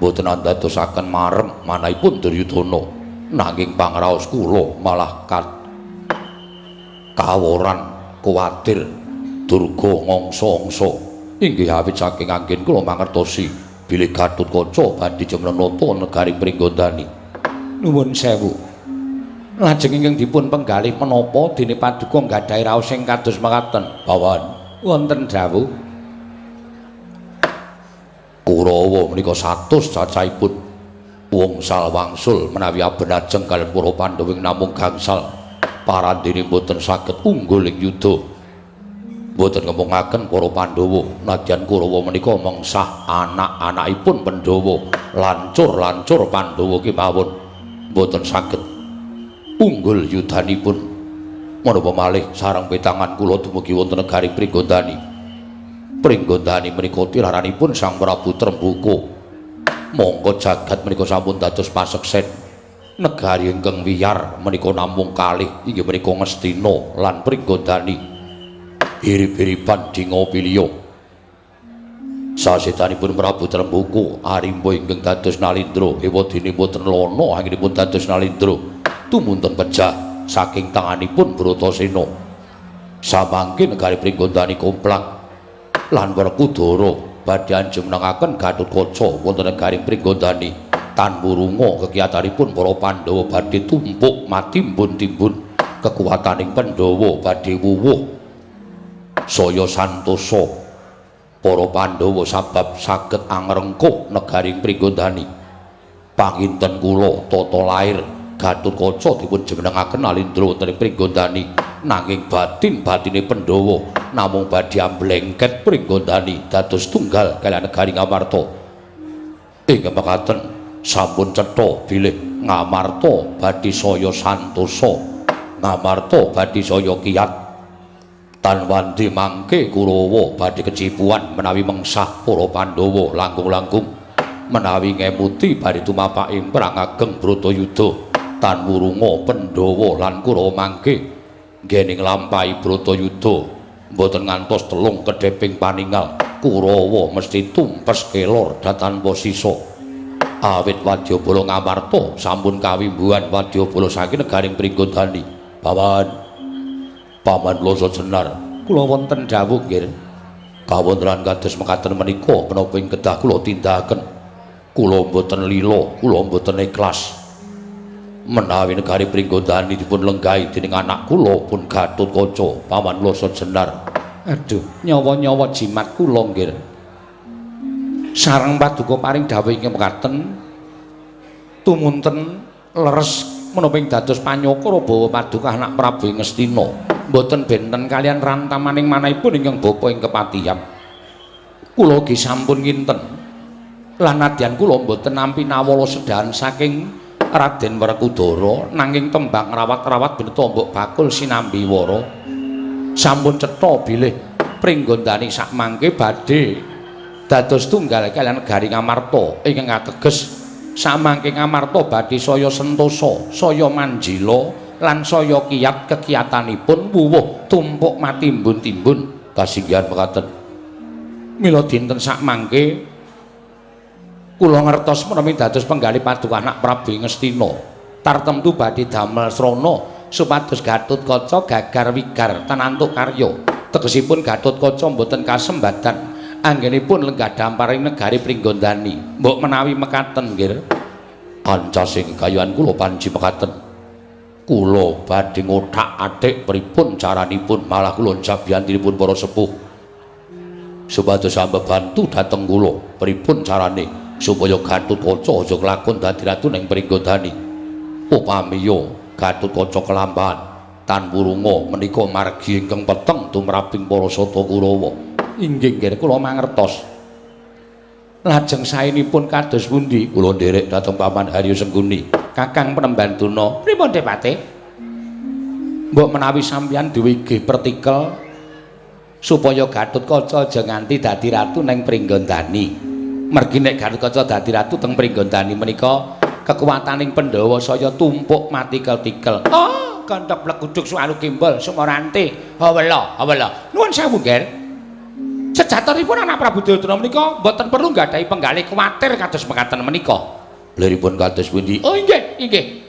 boten andadosaken marem manahipun Duryudana nanging pangraos kula malah kaworan kuwatir durga ngangsa-angsa inggih awit saking anggen kula mangertosi bilih Gatutkaca badhe jumenenapa negari Pringgondani nuwun sewu lajeng ingkang dipun penggalih menapa dene Paduka nggadahi raos sing kados mekaten bawan wonten dawuh Kurawa menika 100 cacahipun wungsal wangsul menawi abenajeng kaliyan para Pandhawa namung gangsal parandene boten saged unggul ing yuda. Boten ngemongaken para Pandhawa nadyan Kurawa menika mengsah anak-anakipun Pandhawa lancur-lancur Pandhawa kemawon boten saged unggul yudanipun. Menapa malih sareng petangan kula dumugi wonten negari Pringgondani. Pringgondani menika tiraranipun Sang Prabu Trembuka. Mongko jagat menika sampun dados paseksen. Negari ingkang wiyar menika namung kalih inggih menika Ngastina lan Pringgondani. Hirip-hiripan dinga piliya. Sasetanipun Prabu Trembuka arimba ingkang dados Nalindra ewadene boten lono anggenipun dados Nalindra tumunten pejah saking tanganipun Bratasena. Samangke negari Pringgondani komplang lan Werkudara badhe anjumnahaken Gatotkaca wonten negari Pringgondani tanpa runga kekiyatanipun para Pandhawa badhe tumpuk matimbun-timbun kekuwataning Pandhawa badhe wuwuh saya santosa para Pandhawa sabab saged angrengkuh negari Pringgondani. Panginten kula tata lair Gatotkaca dipun jenengaken Nalindra wonten Pringgondani nanging batine Pandhawa namung badhe amblengket Pringgondani dados tunggal kaliyan negari Ngamarta. Inggih mekaten sampun cetha bilih Ngamarta badhe saya santosa, Ngamarta badhe saya kiyat. Tan wandi mangke Kurawa badhe kecipuan menawi mengsah para Pandhawa langkung-langkung menawi ngemuti badhe tumapak ing perang ageng Bratayuda. Tan wurunga Pandhawa lan Kurawa mangke nggih nglampahi Bratayuda. Mboten ngantos telung kedheping paningal Kurawa mesti tumpes kelor tanpa sisa. Awit wadyabala Ngamarta sampun kawimbuhan wadyabala saking negaring Pringgondani. Paman Loso Jenar, kula wonten dawuh nggih. Kawontenan kados mekaten menika menapa ing kedah kula tindakaken. Kula mboten lila, kula mboten ikhlas. Menawi negari Pringgondani dipun lenggahi dening anak kula pun Gatotkaca, Paman Loso Jenar. Aduh, nyawa-nyawa jimat kula nggih. Sareng paduka paring dawuh ingkang mekaten tumunten leres menapa ing dados panyokara bawa paduka anak Prabu Ngastina. Mboten benten kalian rantamaning manahipun ingkang bapa ing kepatihan. Kula ugi sampun nginten. Lan nadyan kula mboten nampi nawala sedahan saking Raden Werkudara nanging tembang rawat-rawat bin tombok bakul sinambi wara sampun cetha bilih Pringgondani sak mangke badhe dados tunggal kaliyan negari Ngamarta ingkang ateges samangke Ngamarta badhe saya sentosa, saya manjila lan saya kiyat kekiyatanipun wuwuh tumpuk matimbun-timbun kasinggihan mekaten. Mila dinten sak mangke kula ngertos menawi dados penggalih paduka anak Prabu Ngastina tartemtu badhe damel srana supados Gatotkaca gagar wigar tanantuk karya. Tegesipun Gatotkaca mboten kasembadan anggenipun lenggah damparing negari Pringgondani. Mbok menawi mekaten nggih kanca sing gayuhan kula panji mekaten. Kula badhe ngothak-athik pripun caranipun malah kula jabiyantinipun para sepuh supados sambebantu dhateng kula pripun carane supaya Gatotkaca aja kelakon dadi ratu ning Pringgondani. Upamiya Gatotkaca kelambahan tan wurunga menika margi ingkang peteng tumraping para sata Kurawa. Inggih nggih kula mangertos. Lajeng saenipun kados pundi kula nderek dhateng Paman Haryo Sengguni. Kakang Penembantuna, pripun Depate? Mbok menawi sampeyan diwigih pertikel supaya Gatotkaca aja nganti dadi ratu ning Pringgondani. Mergi nek Gatotkaca dadi ratu teng Pringgondani menika kekuwataning Pandhawa saya tumpuk matikel-tikel. Oh, kandhap blekuduk suaru kimbol sumorante. Hawela. Nuwun sewu, Ger. Sejatonipun anak Prabu Duryudana menika mboten perlu nggadahi penggalih kuwatir kados mekaten menika. Liripun kados pundi? Oh inggih.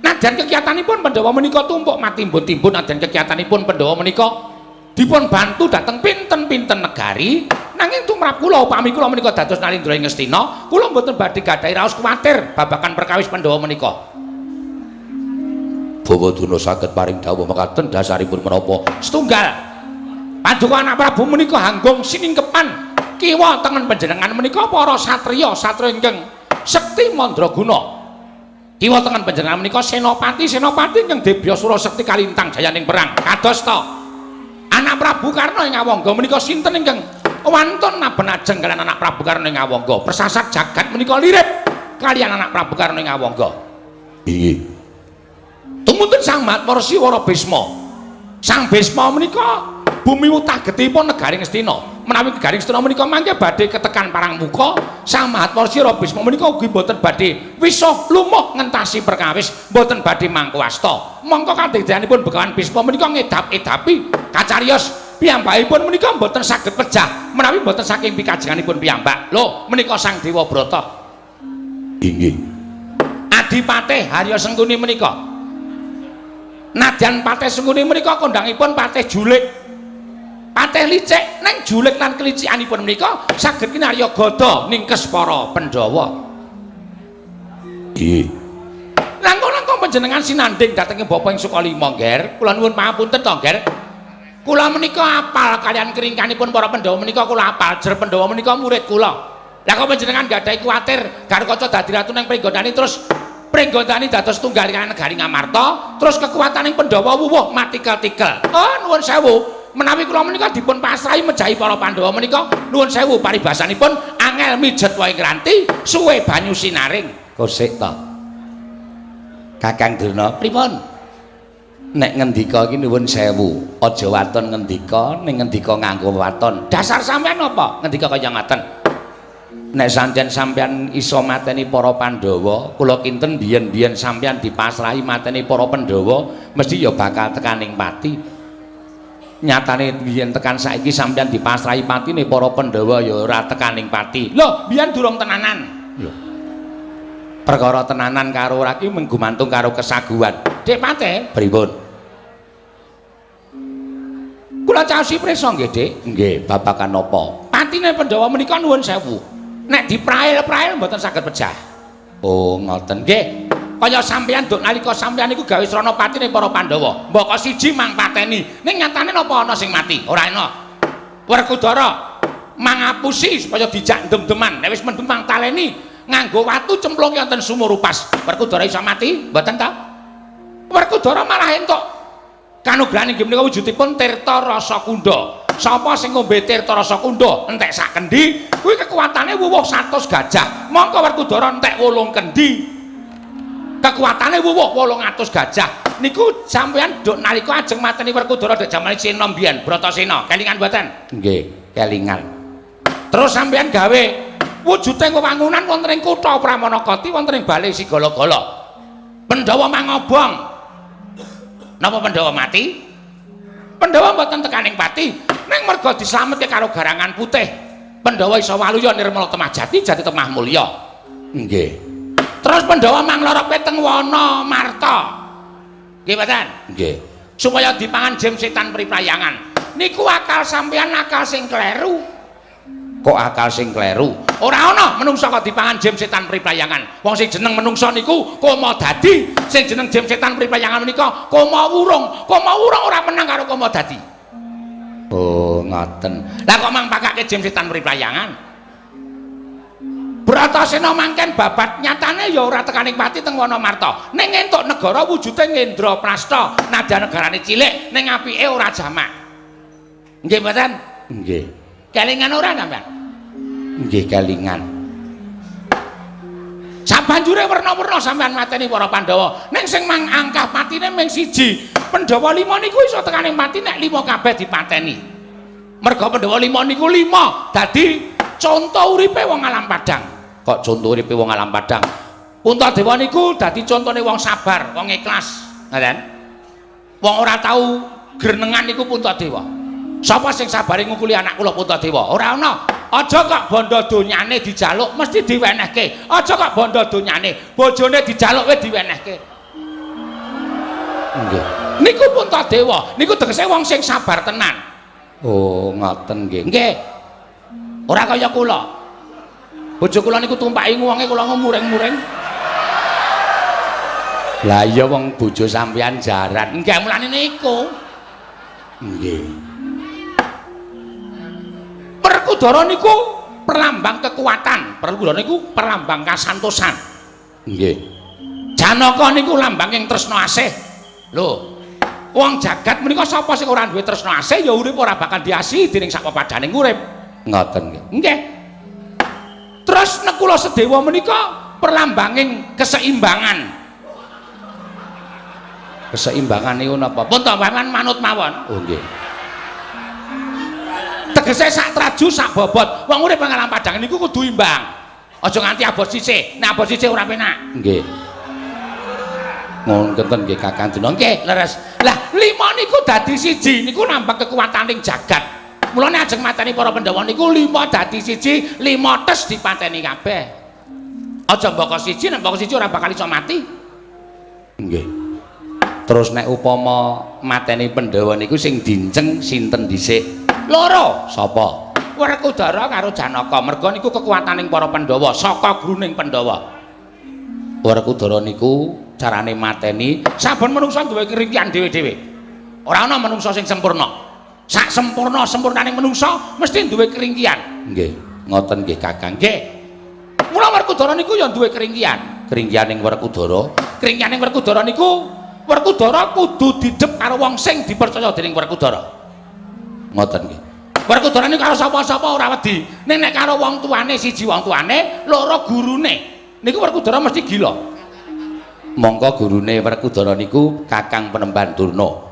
Nadyan kegiatanipun Pandhawa menika tumpuk matimbun-timbun, nadyan kegiatanipun Pandhawa menika dipun bantu dhateng pinten-pinten negari, nanging tumrap kula upami kula menika dados Nalindra ing Ngastina, kula mboten badhe gadahi raos kuwatir babagan perkawis Pandhawa menika. Bawaduna saged paring dawuh mekaten dasaripun menapa? Setunggal paduka anak Prabu menika hanggong siningkepan kiwa tengen panjenengan menika para satriya ingkang sekti mandraguna. Kiwa tengen panjenengan menika senopati ingkang debya sura sekti kalintang jayaning perang. Kados ta anak Prabu Karna ing Awangga menika sinten ingkang wantun naben ajeng kaliyan anak Prabu Karna ing Awangga? Persasat jagat menika lirip kaliyan anak Prabu Karna ing Awangga. Inggih. Tumuntun Sang Mahatmarsi Wara Bisma. Sang Bisma menika bumi utah-getihipun negaring Astina. Menawi negaring Astina menika mangke badhe ketekan parang muka, Sang Mahatmarsi Wara Bisma menika ugi boten badhe wisuh lumuh ngentasi perkawis, boten badhe mangkuwasta. Mongko kadhedanipun Begawan Bisma menika ngedap-edapi kacariyos piyambakipun menika boten saged pejah menawi boten saking pikajenganipun piyambak. Lho, menika Sang Dewa Brata. Inggih. Adipatih Harya Sengkuni menika. Nadyan Patih Sengkuni menika kondhangipun Patih Julik. Patih licik neng julik lan kelicikanipun menika saged kinarya gada ningkes para Pandhawa. Nggih. Langkung-langkung panjenengan sinandhing dhateng Bapa ing Sukalima, Nger. Kula nuwun pangapunten to, Nger. Kula menika apal kaliyan keringkanipun para Pandhawa menika kula apal. Jer Pandhawa menika murid kula. Lah kok panjenengan gadahi kuwatir Garkaca dadi ratu nang Pringgondani terus Pringgondani dados tunggal kaliyan negari Ngamarta, terus kekuataning Pandhawa wuwuh matikel-tikel. Oh, nuwun sewu. Menawi kula menika dipun pasrahi mejahi para Pandhawa menika nuwun sewu paribasanipun angel mijet wae ngranti suwe banyu sinaring. Kosik to. Kakang Durna, pripun? Nek ngendika iki nuwun sewu, aja waton ngendika, ning ngendika nganggo waton. Dasar sampean apa? Ngendika kaya ngaten. Nek sanjen sampean iso mateni para Pandhawa, kula kinten biyen-biyen sampean dipasrahi mateni para Pandhawa, mesti ya bakal tekaning pati. Nyatane biyen tekan saiki sampean dipasrahi patine para Pandhawa ya ora tekaning pati. Lho, biyen durung tenanan. Lho. Perkara tenanan karo ora ki menggumantung karo kesaguhan. Dik Patih, pripun? Kula caosi prisa nggih, Dik. Nggih, babakan napa? Patine Pandhawa menika nuwun sewu. Nek diprail-prail mboten saged pejah. Oh, ngoten. Nggih. Kaya sampeyan nduk nalika sampeyan niku gawe srana patine para Pandhawa. Mbok siji mang pateni. Ning nyatane napa ana sing mati? Ora ana. Werkudara mangapusi supaya dijak dem-deman. Nek wis mendem mang taleni nganggo watu cemplung wonten sumur upas. Werkudara iso mati? Mboten ta? Werkudara malah entuk kanugrahan inggih menika wujudipun Tirta Rasa Kunda. Sapa sing ngombe Tirta Rasa Kunda entek sak kendi, kuwi kekuatane wuwuh 100 gajah. Mongko Werkudara entek 8 kendi. Kekuatane wuwuh 800 gajah. Niku sampeyan nduk nalika ajeng mateni Werkudara dek jamane Sena mbiyen, Bratasena. Kelingan mboten? Nggih, kelingan. Terus sampeyan gawe wujuding wewangunan wonten ing kutha Pramanakati wonten ing Bale Sigala-gala. Pandhawa mangobong. Napa Pandhawa mati? Pandhawa mboten tekaning pati, ning merga dislametke karo garangan putih. Pandhawa iso waluya nirmala temah jati temah mulya. Nggih. Terus Pandhawa mangloroke teng wana Marta. Nggih mboten? Nggih. Supaya dipangan jem setan priprayangan. Niku akal sampeyan akal sing kleru. Kok akal sing kleru? Ora ana menungsa kok dipangan jem setan priprayangan. Wong sing jeneng menungsa niku Koma Dadi, sing jeneng jem setan priprayangan menika Koma Wurung. Koma Wurung ora menang karo Koma Dadi. Oh, ngoten. Lah kok mang pakake jem setan priprayangan? Bratasena mangken babat nyatane ya ora tekaning pati teng wana Marta. Ning entuk negara wujude Ngendraprasta, nadyan negarane cilik ning apike ora jamak. Nggih mboten? Nggih. Kelingan ora sampean? Nggih kelingan. Sabanjure werna-werna sampean mateni para Pandhawa. Ning sing mang angkah patine mung siji. Pandhawa 5 niku iso tekaning mati nek 5 kabeh dipateni. Merga Pandhawa 5 niku 5 dadi contoh uripe wong alam padang. Kok contoh uripe wong alam padang? Puntadewa niku dadi contone wong sabar, wong ikhlas. Ngoten. Wong ora tau grenengan niku Puntadewa. Sapa sing sabare ngukuli anak kula Puntadewa? Ora ana. Aja kok bondo donyane dijaluk mesti diwenehke. Aja kok bondo donyane bojone dijaluk wis diwenehke. Nggih. Niku Puntadewa, niku tegese wong sing sabar tenan. Oh, ngoten nggih. Nggih. Ora kaya kula. Bojo kula niku tumpaki wonge kula muring-muring. Lah iya wong bojo sampeyan jaran. Nggih mulane niku. Nggih. Werkudara niku perlambang kekuatan, Werkudara niku perlambang kasantosan. Nggih. Janaka niku lambang ing tresna asih. Lho, wong jagat menika sapa sing ora duwe tresna asih ya urip ora bakal diasihi dening sak papadaning urip. Ngoten nggih. Nggih. Terus Nekula Sedewa menika perlambanging keseimbangan. Keseimbangan niku napa? Pun tambahan manut mawon. Oh nggih. Tegese sak traju sak bobot. Wong urip ing alam padangan niku kudu imbang. Aja nganti abot sisih. Nek abot sisih ora penak. Nggih. Ngoten nggih Kakang Dina. Nggih, leres. Lah, 5 niku dadi siji niku nambah kekuataning jagat. Mulane ajeng mateni para Pandhawa niku 5 dadi siji, 5 tes dipateni kabeh. Aja mbaka siji, nek mbaka siji ora bakal iso mati. Nggih. Terus nek upama mateni Pandhawa niku sing dinceng sinten dhisik? Loro. Sapa? Werkudara karo Janaka. Merga niku kekuataning para Pandhawa saka gruning Pandhawa. Werkudara niku carane mateni saben manungsa duwe keringkihan dhewe-dhewe. Ora ana manungsa sing sempurna. Sak sempurnaning manungsa mesti duwe keringkihan. Nggih, ngoten nggih Kakang. Nggih. Mula Werkudara niku ya duwe keringkihan. Keringkihaning Werkudara, keringkihaning Werkudara niku Werkudara kudu didhep karo wong sing dipercaya dening Werkudara. Ngoten nggih. Werkudara niku karo sapa-sapa ora wedi. Ning nek karo wong tuane siji wong tuane, loro gurune. Niku Werkudara mesti gila. Mongko gurune Werkudara niku Kakang Penemban Durna.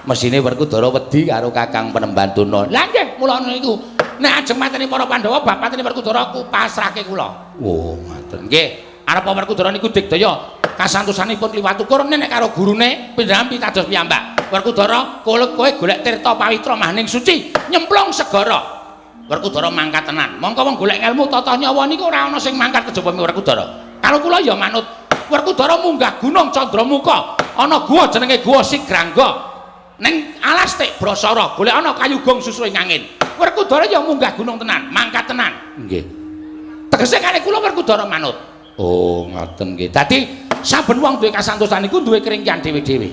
Mesine Werkudara wedi karo Kakang Penemban Durna. Lah nggih, mula niku nek ajeng mateni para Pandhawa bapatene Werkudara ku pasrahke kula. Oh, ngoten. Nggih, arep Werkudara niku digdaya kasantosanipun liwat ukur nek karo gurune pindhahan pitados piyambak. Werkudara kowe golek tirta pawitra maning suci, nyemplung segara. Werkudara mangkat tenan. Mongko wong golek ilmu tata nyawa niku ora ana sing mangkat kejaba Werkudara. Karo kula ya manut Werkudara munggah Gunung Candramuka, ana guwa jenenge Guwa Sigrangga. Ning alas Tik Brasara, golek ana kayu gong susu ing angin. Werkudara ya munggah gunung tenan, mangkat tenan. Nggih. Tegese kali kula Werkudara manut. Oh, ngoten nggih. Dadi saben wong duwe kasantosan niku duwe keringkihan dhewe-dhewe.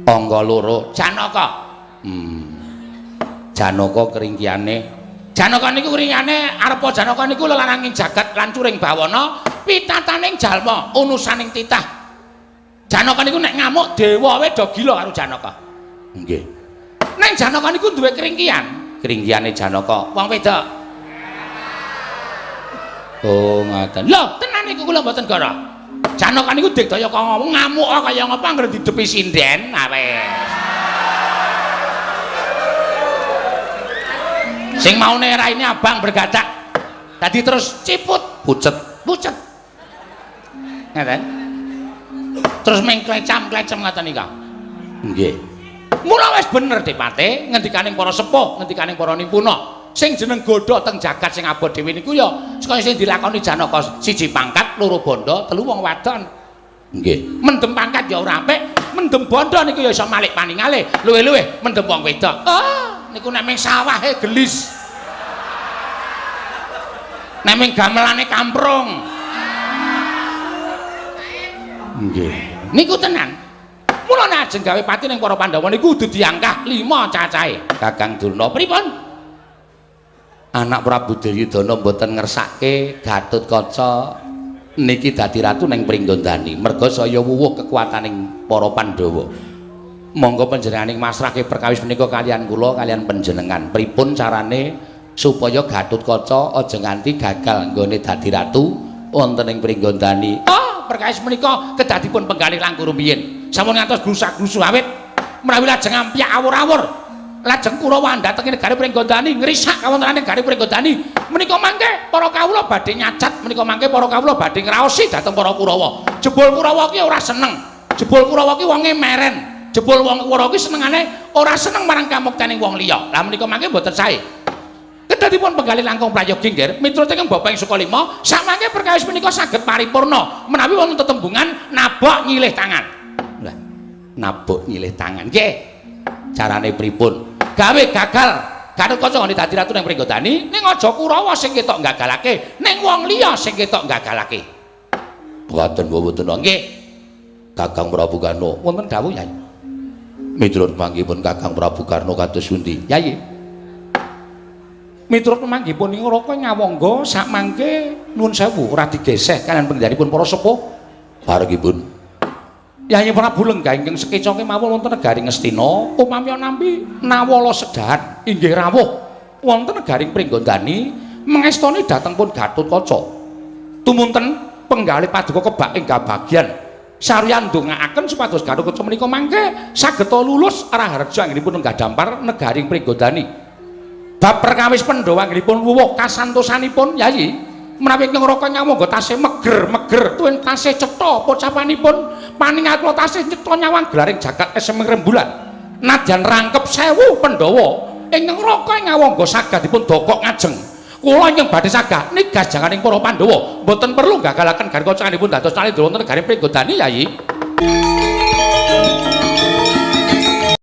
Angga loro, Janaka. Janaka keringkihane Janaka niku ringane arepa Janaka niku lelaranging jagat lan curing bawana, pitataning jalma, unusaning titah. Janaka niku nek ngamuk dewa wae do gila karo Janaka. Nggih. Ning Janaka niku duwe keringkihan. Keringkihane Janaka wong wedok. Oh, ngoten. Lho, tenan niku kula mboten goro. Janaka niku digdaya kaya ngamuk kaya ngapa anggere didepi sinden. Nah wis. Sing maune raine abang bergadak. Tadi terus ciput, pucet. Ngeten. Terus mengklecam-klecam ngoten nika. Nggih. Mula wis bener Dipate, ngendikaning para sepuh, ngendikaning para nimpuna. Sing jeneng godha teng jagat sing abot dhewe niku ya saka sing dilakoni Janaka, 1 pangkat, 2 bondo, 3 wong wadon. Nggih. Mendem pangkat ya ora apik, mendem bondo niku ya iso malik paningale, luwih-luwih mendem wong wedok. Niku nek ming sawahe gelis. Nek ming gamelane kamprung. Nggih. Niku tenan. Mulane ajeng gawe pati ning para Pandhawa niku kudu diangkah 5 cacahe. Kakang Durna pripun? Anak Prabu Duryudana mboten ngersake Gatotkaca niki dadi ratu ning Pringgondani. Merga saya wuwuh kekuataning para Pandhawa. Monggo panjenenganing masrahke perkawis menika kalian kula kalian panjenengan. Pripun carane supaya Gatotkaca aja nganti gagal nggone dadi ratu wonten ing Pringgondani. Perkawis menika kedadipun penggalih langkung rumiyin. Sampun ngantos grusak-grusu awit menawi lajeng ampyak awur-awur. Lajeng Kurawa dhateng negari Pringgondani ngrisak kawontenaning negari Pringgondani. Menika mangke para kawula badhe nyacat, menika mangke para kawula badhe ngraosi dhateng para Kurawa. Jebul Kurawa ki ora seneng. Jebul Kurawa ki wonge meren. Jebul wong Kurawa ki senengane ora seneng marang kamuktening wong liya. Lah menika mangke mboten sae. Kedadipun penggalih langkung prayogi nggih, miturut ing Bapak ing Sukalima, samangke perkawis menika saged paripurna menawi wonten tetembungan nabok nyilih tangan. Lah, nabok nyilih tangan. Nggih. Carane pripun? Gawe gagal Gatotkaca nggone dadi ratu ning Pringgondani, ning aja Kurawa sing ketok gagalake, ning wong liya sing ketok gagalake. Boten nggih. Kakang Prabu Karna, wonten dawuh Yai. Miturut panggihipun Kakang Prabu Karna kados pundi? Yai. miturut pamanggihipun ing Raka Nyawangga sak mangke nuwun sewu ora digeseh kaliyan pendyanipun para sepuh paringipun. Yayi Prabu Lenggah ingkang sekeca kemawon wonten negari Ngastina upami nampi nawala sedahan inggih rawuh wonten negaring Pringgondani mengestoni dhateng pun Gatotkaca. Tumunten penggalih paduka kebak ing kabagyan saryan ndongaaken supados Gatotkaca menika mangke saged lulus raharja anggenipun nenggah dampar negaring Pringgondani. Bab perkawis Pandhawa anggenipun wuwuh kasantosanipun Yayi menawi ingkang Raka Nyawangga tasih meger tuwin tasih cetha pocapanipun paningat kula tasih cetha nyawang gelaring jagat esem rembulan nadyan rangkep 1000 Pandhawa ingkang Raka Nyawangga saged dipun dokok ngajeng kula ingkang badhe sagah nigas janganing para Pandhawa mboten perlu gagalaken garwa canganipun dados tali wonten negaring Pringgondani Yayi.